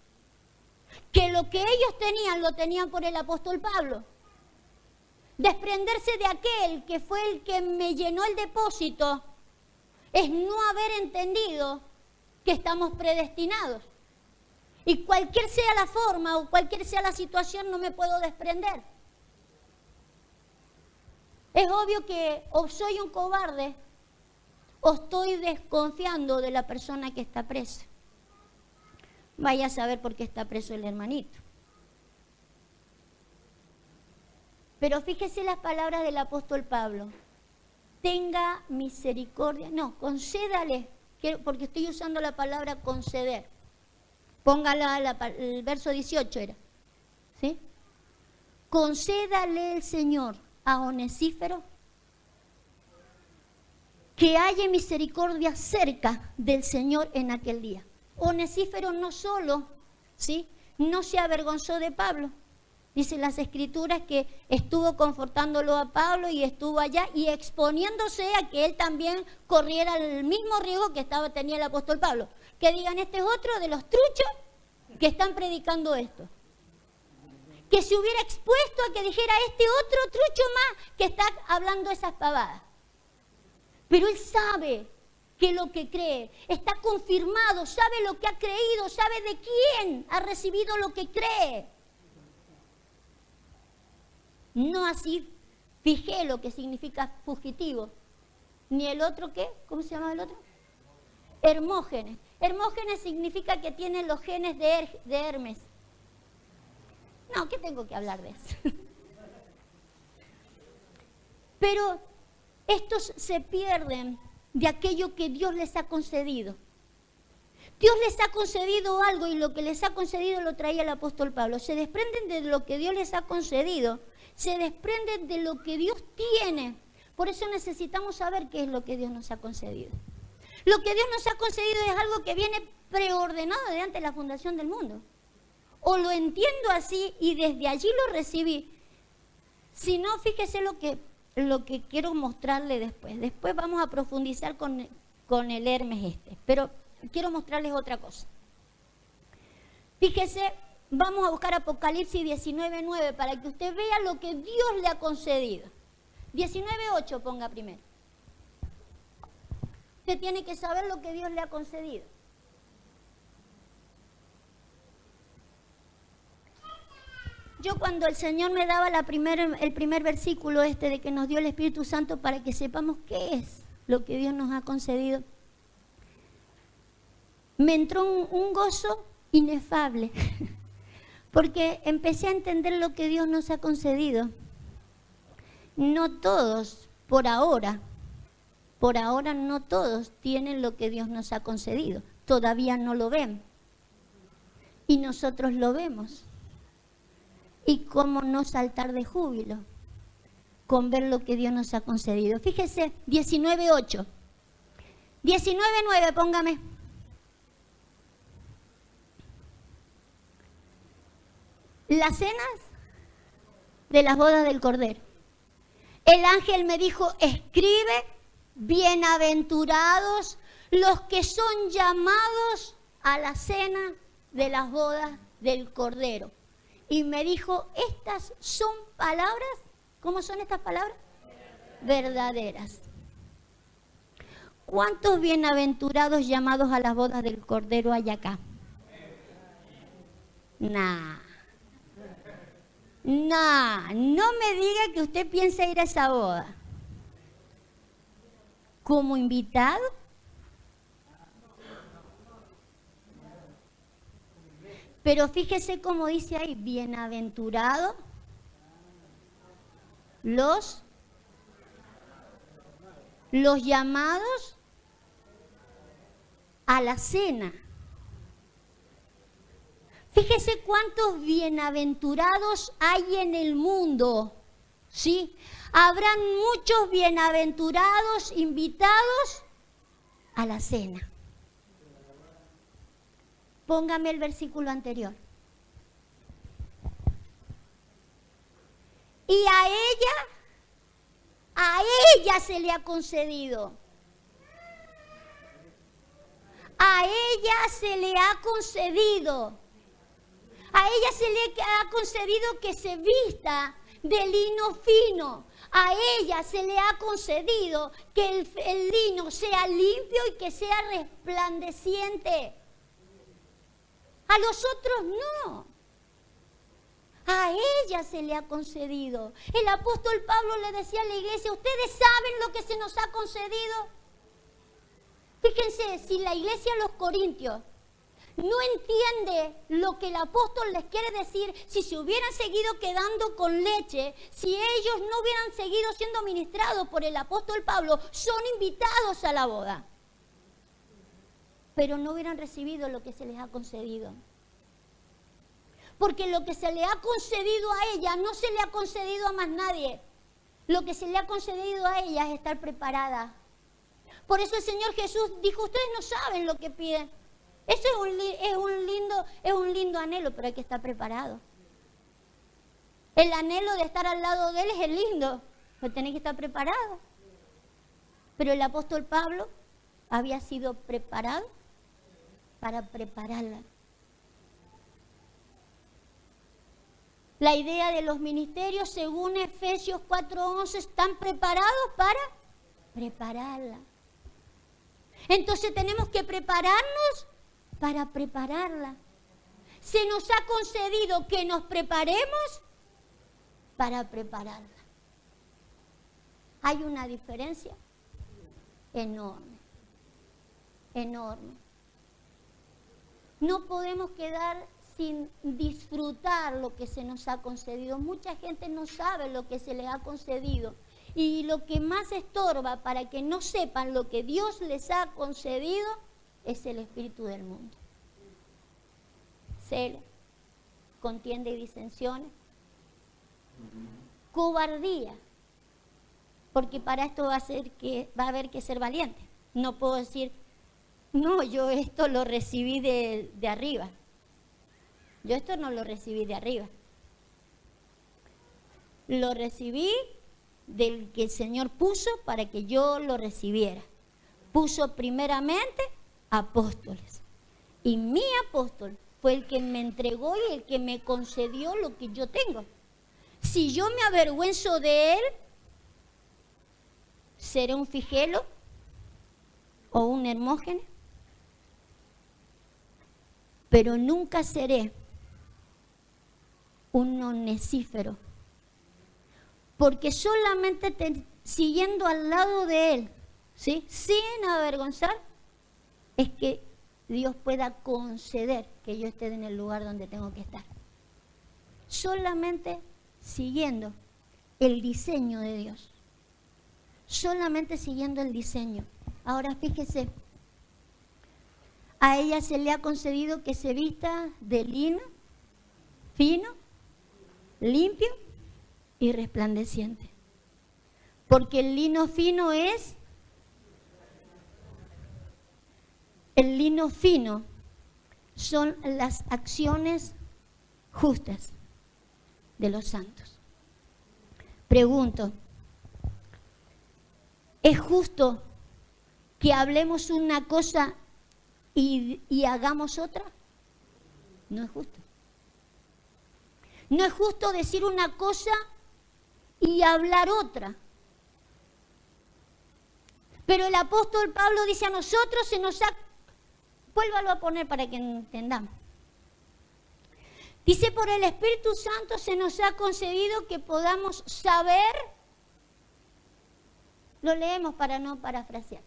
Que lo que ellos tenían lo tenían por el apóstol Pablo. Desprenderse de aquel que fue el que me llenó el depósito es no haber entendido que estamos predestinados. Y cualquier sea la forma o cualquier sea la situación, no me puedo desprender. Es obvio que o soy un cobarde o estoy desconfiando de la persona que está presa. Vaya a saber por qué está preso el hermanito. Pero fíjese las palabras del apóstol Pablo. Tenga misericordia. No, concédale, porque estoy usando la palabra conceder. Póngala, el verso 18 era. ¿Sí? Concédale el Señor a Onesífero que haya misericordia cerca del Señor en aquel día. Onesífero no solo, ¿sí?, no se avergonzó de Pablo. Dicen las Escrituras que estuvo confortándolo a Pablo y estuvo allá y exponiéndose a que él también corriera el mismo riesgo que tenía el apóstol Pablo. Que digan, este es otro de los truchos que están predicando esto. Que se hubiera expuesto a que dijera este otro trucho más que está hablando esas pavadas. Pero él sabe que lo que cree está confirmado, sabe lo que ha creído, sabe de quién ha recibido lo que cree. No así fijé lo que significa fugitivo, ni el otro, ¿qué? ¿Cómo se llama el otro? Hermógenes. Hermógenes significa que tienen los genes de Hermes. No, ¿qué tengo que hablar de eso? Pero estos se pierden de aquello que Dios les ha concedido. Dios les ha concedido algo y lo que les ha concedido lo traía el apóstol Pablo. Se desprenden de lo que Dios les ha concedido, se desprenden de lo que Dios tiene. Por eso necesitamos saber qué es lo que Dios nos ha concedido. Lo que Dios nos ha concedido es algo que viene preordenado de antes de la fundación del mundo. O lo entiendo así y desde allí lo recibí. Si no, fíjese lo que quiero mostrarle después. Después vamos a profundizar con el Hermes este. Pero quiero mostrarles otra cosa. Fíjese, vamos a buscar Apocalipsis 19:9 para que usted vea lo que Dios le ha concedido. 19:8 ponga primero. Usted tiene que saber lo que Dios le ha concedido. Yo cuando el Señor me daba el primer versículo este de que nos dio el Espíritu Santo para que sepamos qué es lo que Dios nos ha concedido, me entró un gozo inefable, porque empecé a entender lo que Dios nos ha concedido. No todos, por ahora no todos tienen lo que Dios nos ha concedido. Todavía no lo ven. Y nosotros lo vemos. Y cómo no saltar de júbilo con ver lo que Dios nos ha concedido. Fíjese, 19:8. 19:9, póngame. Las cenas de las bodas del Cordero. El ángel me dijo, escribe, bienaventurados los que son llamados a la cena de las bodas del Cordero. Y me dijo, estas son palabras, ¿cómo son estas palabras? Verdaderas. ¿Cuántos bienaventurados llamados a las bodas del Cordero hay acá? No me diga que usted piensa ir a esa boda. ¿Como invitado? Pero fíjese cómo dice ahí, bienaventurados los llamados a la cena. Fíjese cuántos bienaventurados hay en el mundo, ¿sí? Habrán muchos bienaventurados invitados a la cena. Póngame el versículo anterior. Y a ella se le ha concedido. A ella se le ha concedido. A ella se le ha concedido que se vista de lino fino. A ella se le ha concedido que el lino sea limpio y que sea resplandeciente. A los otros no. A ella se le ha concedido. El apóstol Pablo le decía a la iglesia, ¿ustedes saben lo que se nos ha concedido? Fíjense, si la iglesia de los Corintios no entiende lo que el apóstol les quiere decir, si se hubieran seguido quedando con leche, si ellos no hubieran seguido siendo ministrados por el apóstol Pablo, son invitados a la boda. Pero no hubieran recibido lo que se les ha concedido. Porque lo que se le ha concedido a ella no se le ha concedido a más nadie. Lo que se le ha concedido a ella es estar preparada. Por eso el Señor Jesús dijo, ustedes no saben lo que piden. Eso es un lindo anhelo, pero hay que estar preparado. El anhelo de estar al lado de Él es el lindo, pero tenés que estar preparado. Pero el apóstol Pablo había sido preparado para prepararla. La idea de los ministerios, según Efesios 4:11, están preparados para prepararla. Entonces tenemos que prepararnos para prepararla. Se nos ha concedido que nos preparemos para prepararla. Hay una diferencia enorme, enorme. No podemos quedar sin disfrutar lo que se nos ha concedido. Mucha gente no sabe lo que se les ha concedido. Y lo que más estorba para que no sepan lo que Dios les ha concedido es el espíritu del mundo. Celos, contienda y disensiones, cobardía, porque para esto va a haber que ser valiente. No puedo decir, no, yo esto lo recibí de arriba. Yo esto no lo recibí de arriba. Lo recibí del que el Señor puso para que yo lo recibiera. Puso primeramente apóstoles. Y mi apóstol fue el que me entregó y el que me concedió lo que yo tengo. Si yo me avergüenzo de él, ¿seré un figelo o un Hermógenes? Pero nunca seré un onesífero, porque solamente siguiendo al lado de él, ¿sí?, sin avergonzar, es que Dios pueda conceder que yo esté en el lugar donde tengo que estar. Solamente siguiendo el diseño de Dios. Solamente siguiendo el diseño. Ahora fíjese, a ella se le ha concedido que se vista de lino fino, limpio y resplandeciente. Porque el lino fino son las acciones justas de los santos. Pregunto, ¿es justo que hablemos una cosa y hagamos otra? No es justo. No es justo decir una cosa y hablar otra. Pero el apóstol Pablo dice a nosotros, vuélvalo a poner para que entendamos. Dice, por el Espíritu Santo se nos ha concedido que podamos saber, lo leemos para no parafrasear.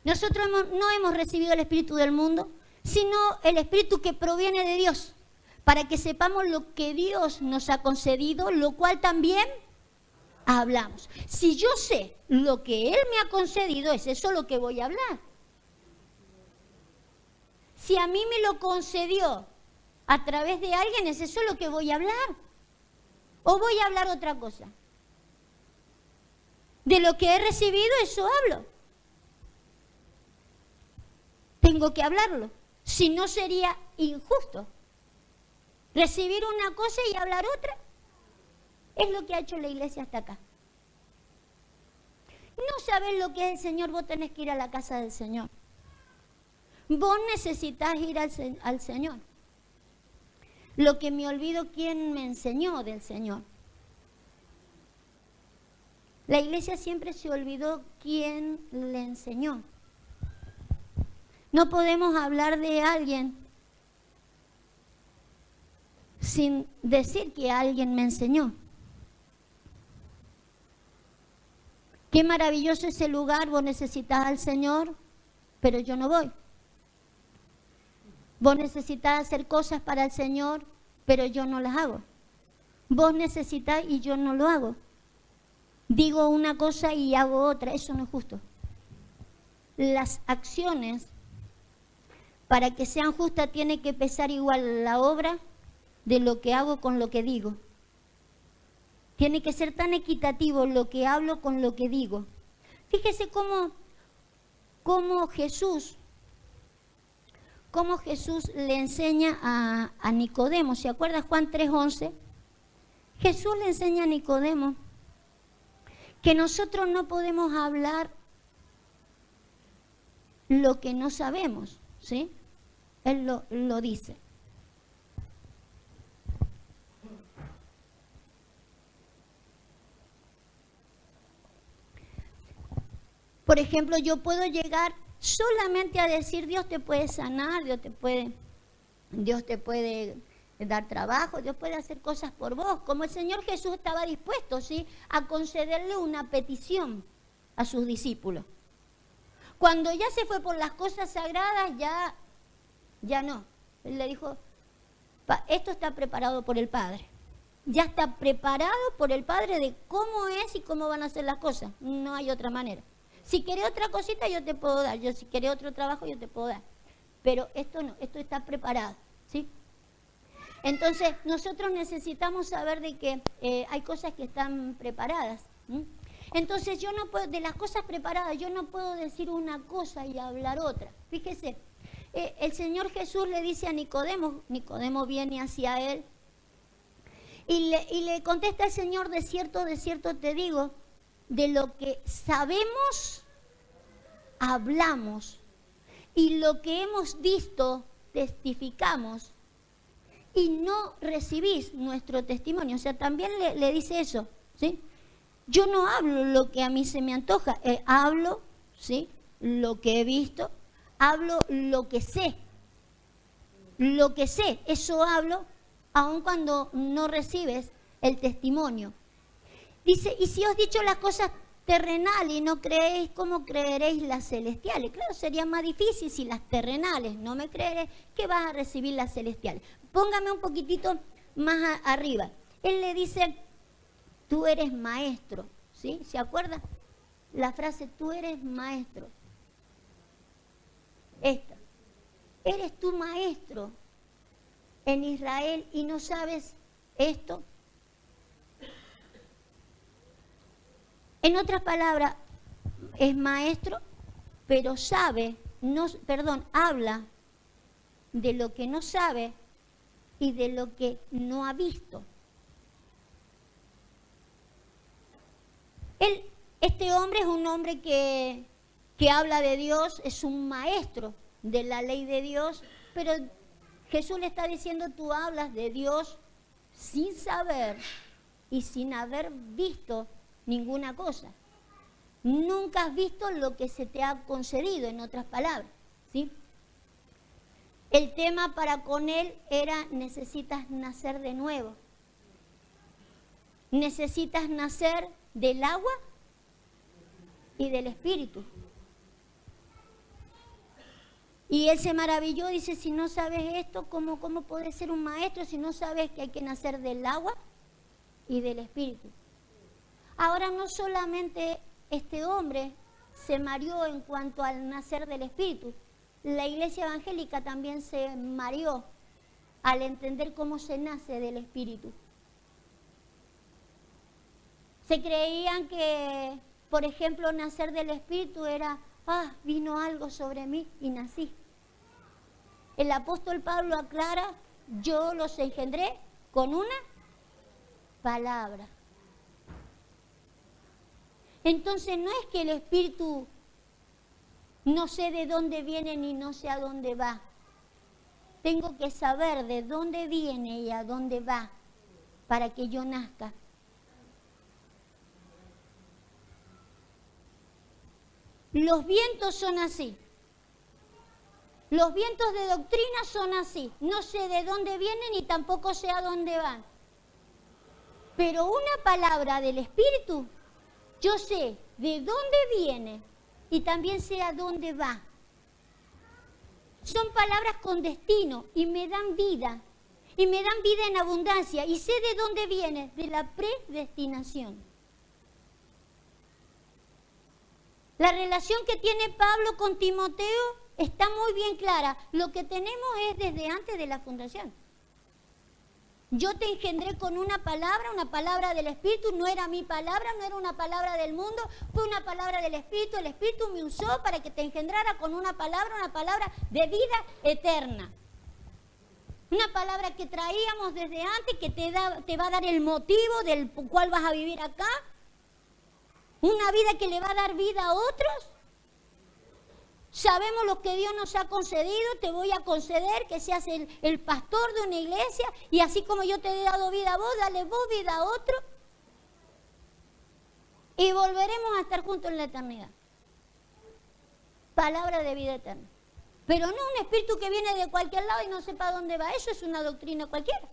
Nosotros no hemos recibido el Espíritu del mundo, sino el Espíritu que proviene de Dios, para que sepamos lo que Dios nos ha concedido, lo cual también hablamos. Si yo sé lo que Él me ha concedido, es eso lo que voy a hablar. Si a mí me lo concedió a través de alguien, es eso lo que voy a hablar. ¿O voy a hablar otra cosa? De lo que he recibido, eso hablo. Tengo que hablarlo. Si no, sería injusto. Recibir una cosa y hablar otra. Es lo que ha hecho la iglesia hasta acá. No sabes lo que es el Señor, vos tenés que ir a la casa del Señor. Vos necesitas ir al Señor. Lo que me olvido, ¿quién me enseñó del Señor? La iglesia siempre se olvidó quién le enseñó. No podemos hablar de alguien sin decir que alguien me enseñó. Qué maravilloso ese lugar, vos necesitas al Señor, pero yo no voy. Vos necesitas hacer cosas para el Señor, pero yo no las hago. Vos necesitas y yo no lo hago. Digo una cosa y hago otra, eso no es justo. Las acciones, para que sean justas, tiene que pesar igual la obra de lo que hago con lo que digo. Tiene que ser tan equitativo lo que hablo con lo que digo. Fíjese cómo Jesús le enseña a Nicodemo. ¿Se acuerda Juan 3:11? Jesús le enseña a Nicodemo que nosotros no podemos hablar lo que no sabemos, ¿sí? Él lo dice. Por ejemplo, yo puedo llegar solamente a decir, Dios te puede sanar, Dios te puede dar trabajo, Dios puede hacer cosas por vos, como el Señor Jesús estaba dispuesto, ¿sí?, a concederle una petición a sus discípulos. Cuando ya se fue por las cosas sagradas, ya no. Él le dijo, esto está preparado por el Padre. Ya está preparado por el Padre de cómo es y cómo van a ser las cosas. No hay otra manera. Si querés otra cosita, yo te puedo dar. Si querés otro trabajo, yo te puedo dar. Pero esto no, esto está preparado, ¿sí? Entonces, nosotros necesitamos saber de que hay cosas que están preparadas. Entonces, yo no puedo, de las cosas preparadas, yo no puedo decir una cosa y hablar otra. Fíjese, el Señor Jesús le dice a Nicodemo viene hacia él, y le contesta el Señor, de cierto te digo, de lo que sabemos, hablamos, y lo que hemos visto, testificamos, y no recibís nuestro testimonio. O sea, también le dice eso, ¿sí? Yo no hablo lo que a mí se me antoja, hablo, ¿sí?, lo que he visto, hablo lo que sé, eso hablo, aun cuando no recibes el testimonio. Dice, y si os he dicho las cosas terrenales y no creéis, ¿cómo creeréis las celestiales? Claro, sería más difícil si las terrenales no me creeréis, que vas a recibir las celestiales. Póngame un poquitito más arriba. Él le dice, tú eres maestro, ¿sí? ¿Se acuerda? La frase, tú eres maestro. Esta. ¿Eres tú maestro en Israel y no sabes esto? En otras palabras, es maestro, pero habla de lo que no sabe y de lo que no ha visto. Este hombre es un hombre que habla de Dios, es un maestro de la ley de Dios, pero Jesús le está diciendo, tú hablas de Dios sin saber y sin haber visto ninguna cosa. Nunca has visto lo que se te ha concedido, en otras palabras, ¿sí? El tema para con él era, necesitas nacer de nuevo. Necesitas nacer del agua y del Espíritu. Y él se maravilló, dice, si no sabes esto, ¿cómo puedes ser un maestro si no sabes que hay que nacer del agua y del Espíritu? Ahora, no solamente este hombre se mareó en cuanto al nacer del Espíritu, la iglesia evangélica también se mareó al entender cómo se nace del Espíritu. Se creían que, por ejemplo, nacer del Espíritu era, vino algo sobre mí y nací. El apóstol Pablo aclara, yo los engendré con una palabra. Entonces no es que el Espíritu no sé de dónde viene ni no sé a dónde va. Tengo que saber de dónde viene y a dónde va para que yo nazca. Los vientos son así. Los vientos de doctrina son así. No sé de dónde vienen y tampoco sé a dónde van. Pero una palabra del Espíritu, yo sé de dónde viene y también sé a dónde va. Son palabras con destino y me dan vida. Y me dan vida en abundancia. Y sé de dónde viene, de la predestinación. La relación que tiene Pablo con Timoteo está muy bien clara. Lo que tenemos es desde antes de la fundación. Yo te engendré con una palabra del Espíritu. No era mi palabra, no era una palabra del mundo, fue una palabra del Espíritu. El Espíritu me usó para que te engendrara con una palabra de vida eterna. Una palabra que traíamos desde antes, que te va a dar el motivo del cual vas a vivir acá. Una vida que le va a dar vida a otros. Sabemos lo que Dios nos ha concedido, te voy a conceder que seas el pastor de una iglesia y así como yo te he dado vida a vos, dale vos vida a otro y volveremos a estar juntos en la eternidad. palabra de vida eterna. Pero no un espíritu que viene de cualquier lado y no sepa dónde va. Eso es una doctrina cualquiera.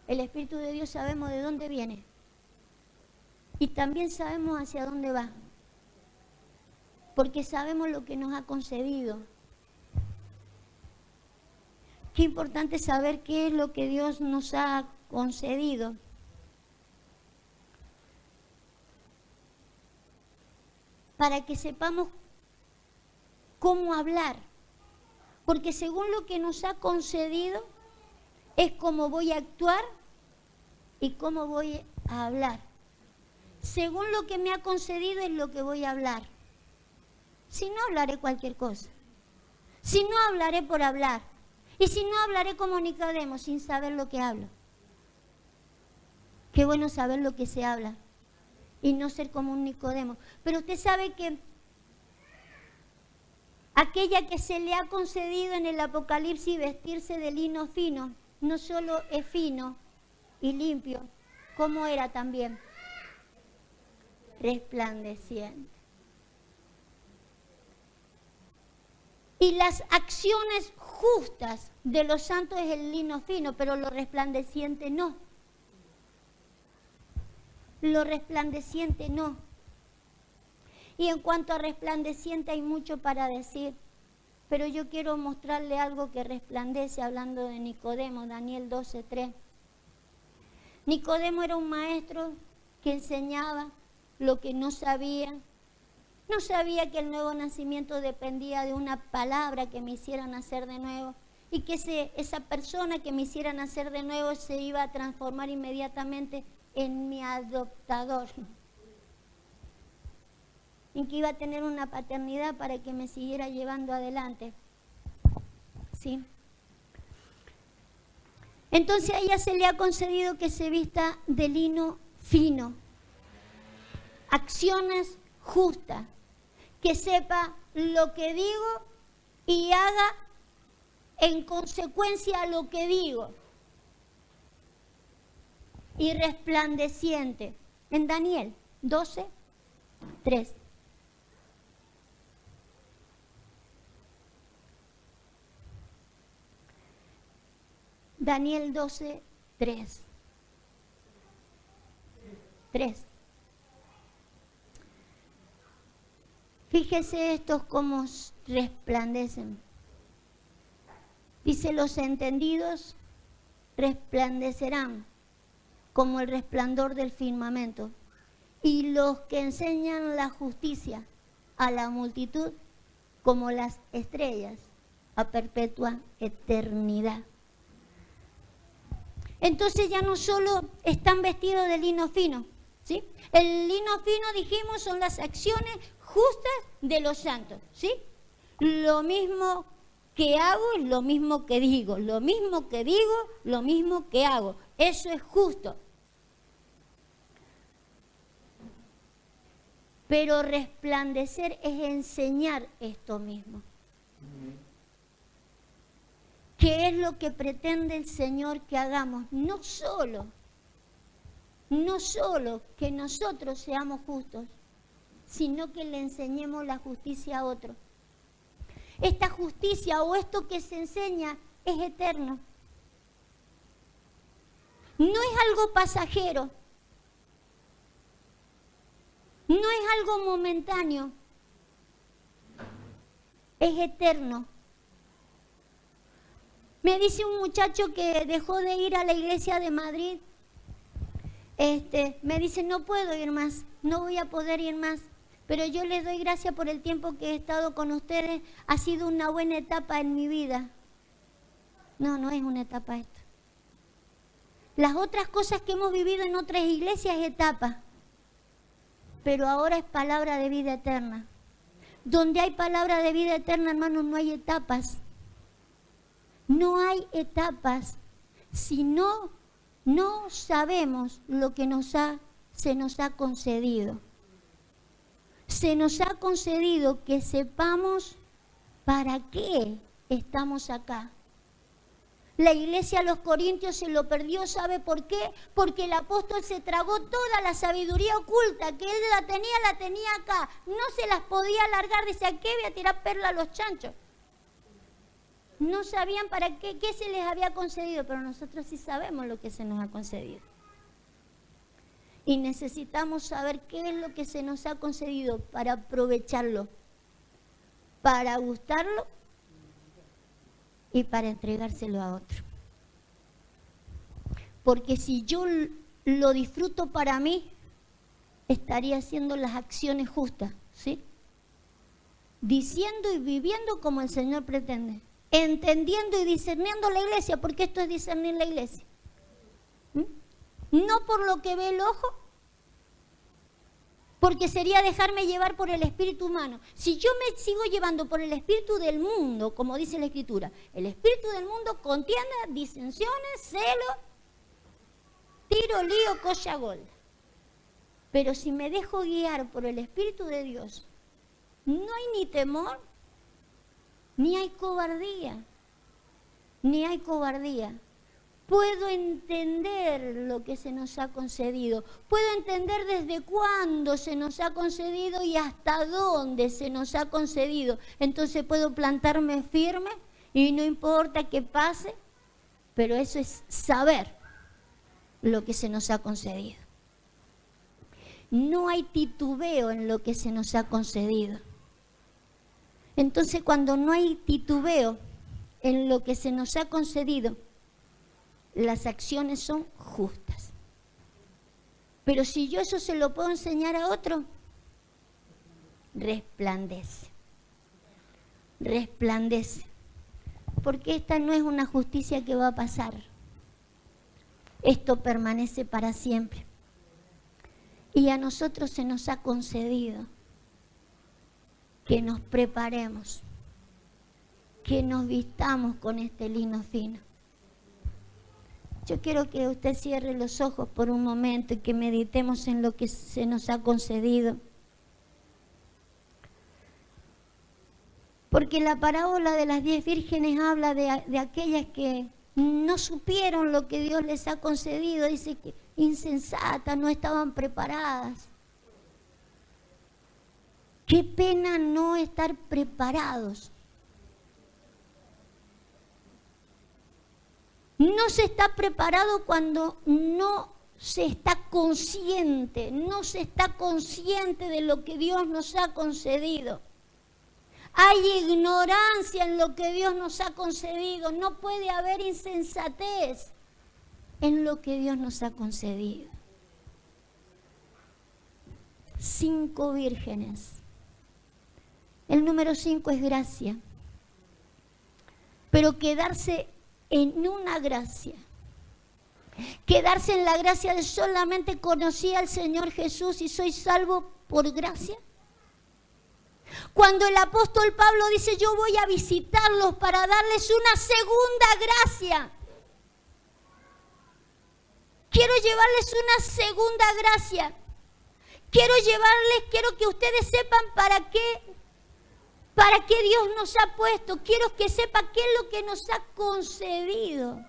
El Espíritu de Dios sabemos de dónde viene. Y también sabemos hacia dónde va. Porque sabemos lo que nos ha concedido. Qué importante saber qué es lo que Dios nos ha concedido. Para que sepamos cómo hablar. Porque según lo que nos ha concedido, es cómo voy a actuar y cómo voy a hablar. Según lo que me ha concedido es lo que voy a hablar. Si no, hablaré cualquier cosa. Si no, hablaré por hablar. Y si no, hablaré como Nicodemo, sin saber lo que hablo. Qué bueno saber lo que se habla y no ser como un Nicodemo. Pero usted sabe que aquella que se le ha concedido en el Apocalipsis vestirse de lino fino, no solo es fino y limpio, como era también resplandeciente. Y las acciones justas de los santos es el lino fino, pero lo resplandeciente no. Lo resplandeciente no. Y en cuanto a resplandeciente hay mucho para decir, pero yo quiero mostrarle algo que resplandece hablando de Nicodemo, Daniel 12:3. Nicodemo era un maestro que enseñaba lo que no sabía. No sabía que el nuevo nacimiento dependía de una palabra que me hiciera nacer de nuevo y que esa persona que me hiciera nacer de nuevo se iba a transformar inmediatamente en mi adoptador. En que iba a tener una paternidad para que me siguiera llevando adelante. ¿Sí? Entonces a ella se le ha concedido que se vista de lino fino. Acciones justas. Que sepa lo que digo y haga en consecuencia lo que digo. Y resplandeciente. En Daniel 12:3. Daniel 12:3. 3. Fíjese estos cómo resplandecen. Dice, los entendidos resplandecerán como el resplandor del firmamento, y los que enseñan la justicia a la multitud como las estrellas a perpetua eternidad. Entonces ya no solo están vestidos de lino fino, ¿sí? El lino fino, dijimos, son las acciones justas de los santos, ¿sí? Lo mismo que hago es lo mismo que digo, lo mismo que digo, lo mismo que hago. Eso es justo. Pero resplandecer es enseñar esto mismo. ¿Qué es lo que pretende el Señor que hagamos? No solo que nosotros seamos justos, sino que le enseñemos la justicia a otros. Esta justicia o esto que se enseña es eterno. No es algo pasajero. No es algo momentáneo. Es eterno. Me dice un muchacho que dejó de ir a la iglesia de Madrid. Me dice, no puedo ir más, no voy a poder ir más. Pero yo les doy gracias por el tiempo que he estado con ustedes. Ha sido una buena etapa en mi vida. No es una etapa esto. Las otras cosas que hemos vivido en otras iglesias es etapa. Pero ahora es palabra de vida eterna. Donde hay palabra de vida eterna, hermanos, no hay etapas. No hay etapas. Si no sabemos lo que se nos ha concedido. Se nos ha concedido que sepamos para qué estamos acá. La iglesia a los Corintios se lo perdió, ¿sabe por qué? Porque el apóstol se tragó toda la sabiduría oculta, que él la tenía acá. No se las podía alargar, decía, ¿a qué voy a tirar perla a los chanchos? No sabían para qué se les había concedido, pero nosotros sí sabemos lo que se nos ha concedido. Y necesitamos saber qué es lo que se nos ha concedido para aprovecharlo, para gustarlo y para entregárselo a otro. Porque si yo lo disfruto para mí, estaría haciendo las acciones justas, ¿sí? Diciendo y viviendo como el Señor pretende. Entendiendo y discerniendo la iglesia, porque esto es discernir la iglesia. No por lo que ve el ojo, porque sería dejarme llevar por el espíritu humano. Si yo me sigo llevando por el espíritu del mundo, como dice la Escritura, el espíritu del mundo contiene disensiones, celos, tiro, lío, colla, golda. Pero si me dejo guiar por el espíritu de Dios, no hay ni temor, ni hay cobardía, ni hay cobardía. Puedo entender lo que se nos ha concedido. Puedo entender desde cuándo se nos ha concedido y hasta dónde se nos ha concedido. Entonces puedo plantarme firme y no importa qué pase, pero eso es saber lo que se nos ha concedido. No hay titubeo en lo que se nos ha concedido. Entonces, cuando no hay titubeo en lo que se nos ha concedido, las acciones son justas. Pero si yo eso se lo puedo enseñar a otro, resplandece. Resplandece. Porque esta no es una justicia que va a pasar. Esto permanece para siempre. Y a nosotros se nos ha concedido que nos preparemos, que nos vistamos con este lino fino. Yo quiero que usted cierre los ojos por un momento y que meditemos en lo que se nos ha concedido. Porque la parábola de las 10 vírgenes habla de aquellas que no supieron lo que Dios les ha concedido. Dice que insensatas, no estaban preparadas. Qué pena no estar preparados. No se está preparado cuando no se está consciente, no se está consciente de lo que Dios nos ha concedido. Hay ignorancia en lo que Dios nos ha concedido. No puede haber insensatez en lo que Dios nos ha concedido. 5 vírgenes. El número 5 es gracia. Pero quedarse en una gracia, quedarse en la gracia de solamente conocí al Señor Jesús y soy salvo por gracia. Cuando el apóstol Pablo dice yo voy a visitarlos para darles una segunda gracia, quiero llevarles una segunda gracia, quiero que ustedes sepan para qué Dios nos ha puesto. Quiero que sepa qué es lo que nos ha concedido.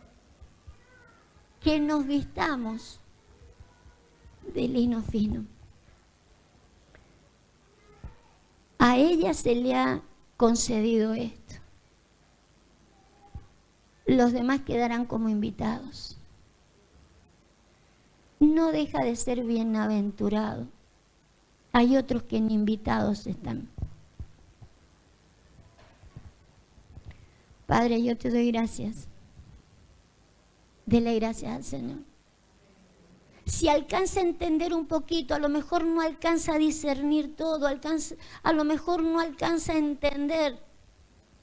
Que nos vistamos de lino fino. A ella se le ha concedido esto. Los demás quedarán como invitados. No deja de ser bienaventurado. Hay otros que ni invitados están. Padre, yo te doy gracias. Dele gracias al Señor. Si alcanza a entender un poquito, a lo mejor no alcanza a discernir todo, a lo mejor no alcanza a entender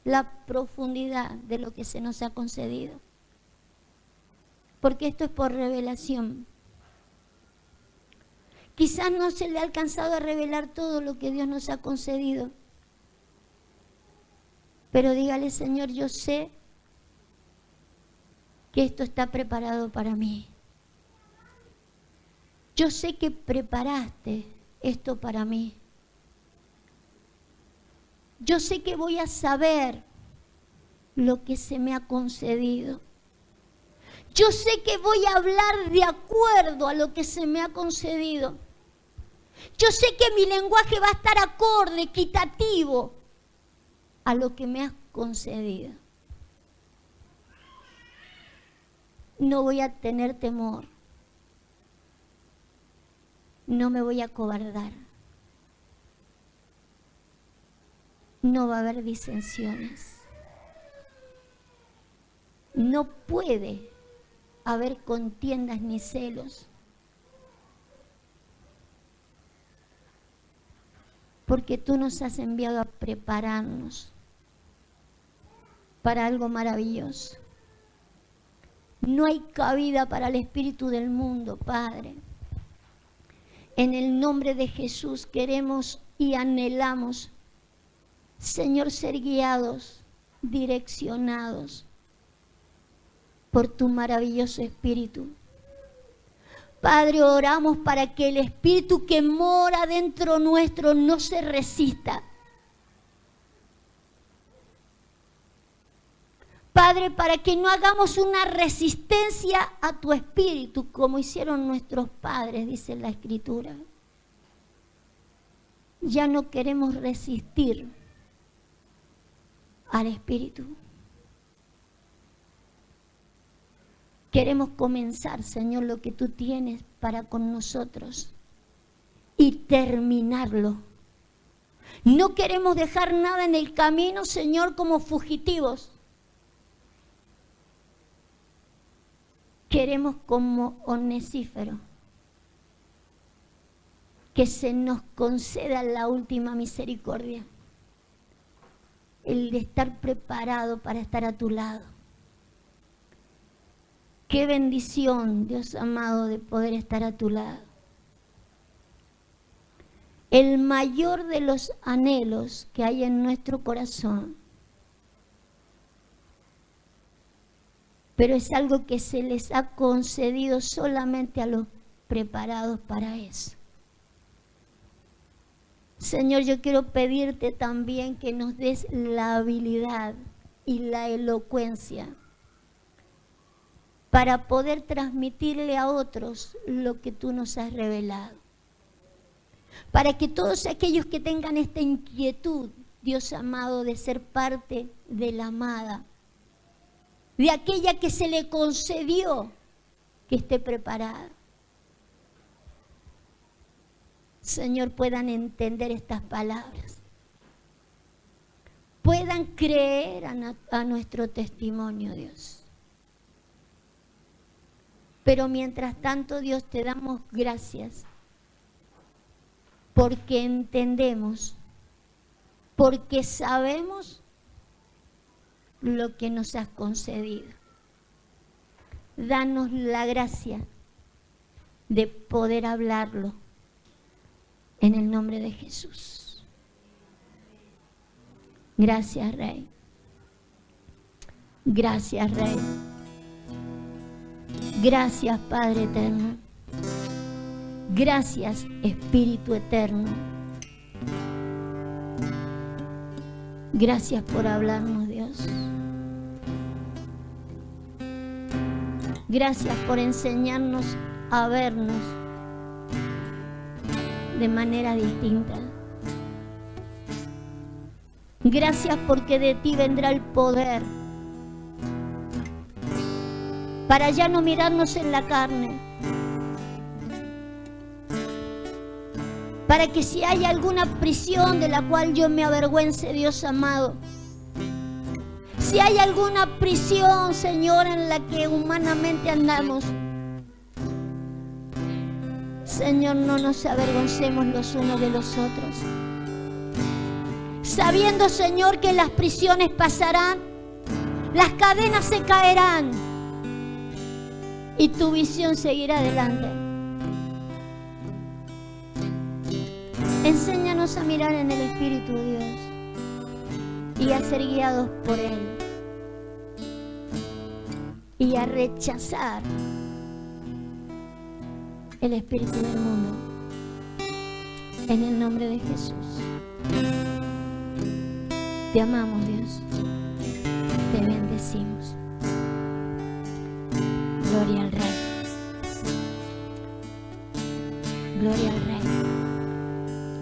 la profundidad de lo que se nos ha concedido. Porque esto es por revelación. Quizás no se le ha alcanzado a revelar todo lo que Dios nos ha concedido. Pero dígale, Señor, yo sé que esto está preparado para mí. Yo sé que preparaste esto para mí. Yo sé que voy a saber lo que se me ha concedido. Yo sé que voy a hablar de acuerdo a lo que se me ha concedido. Yo sé que mi lenguaje va a estar acorde, equitativo a lo que me has concedido. No voy a tener temor. No me voy a acobardar. No va a haber disensiones. No puede haber contiendas ni celos. Porque tú nos has enviado a prepararnos para algo maravilloso. No hay cabida para el espíritu del mundo, Padre. En el nombre de Jesús queremos y anhelamos, Señor, ser guiados, direccionados por tu maravilloso espíritu. Padre, oramos para que el espíritu que mora dentro nuestro no se resista. Padre, para que no hagamos una resistencia a tu espíritu como hicieron nuestros padres, dice la Escritura. Ya no queremos resistir al espíritu. Queremos comenzar, Señor, lo que tú tienes para con nosotros y terminarlo. No queremos dejar nada en el camino, Señor, como fugitivos. Queremos como Onesífero que se nos conceda la última misericordia, el de estar preparado para estar a tu lado. Qué bendición, Dios amado, de poder estar a tu lado. El mayor de los anhelos que hay en nuestro corazón, pero es algo que se les ha concedido solamente a los preparados para eso. Señor, yo quiero pedirte también que nos des la habilidad y la elocuencia para poder transmitirle a otros lo que tú nos has revelado. Para que todos aquellos que tengan esta inquietud, Dios amado, de ser parte de la amada, de aquella que se le concedió, que esté preparada. Señor, puedan entender estas palabras. Puedan creer a nuestro testimonio, Dios. Pero mientras tanto, Dios, te damos gracias porque entendemos, porque sabemos lo que nos has concedido. Danos la gracia de poder hablarlo en el nombre de Jesús. Gracias, Rey. Gracias, Rey. Gracias, Padre eterno. Gracias, Espíritu eterno. Gracias por hablarnos, Dios. Gracias por enseñarnos a vernos de manera distinta. Gracias porque de ti vendrá el poder para ya no mirarnos en la carne, para que si hay alguna prisión de la cual yo me avergüence, Dios amado, si hay alguna prisión, Señor, en la que humanamente andamos, Señor, no nos avergoncemos los unos de los otros, sabiendo, Señor, que las prisiones pasarán, las cadenas se caerán y tu visión seguirá adelante. Enséñanos a mirar en el Espíritu, Dios, y a ser guiados por Él, y a rechazar el espíritu del mundo. En el nombre de Jesús. Te amamos, Dios. Te bendecimos. Gloria al Rey. Gloria al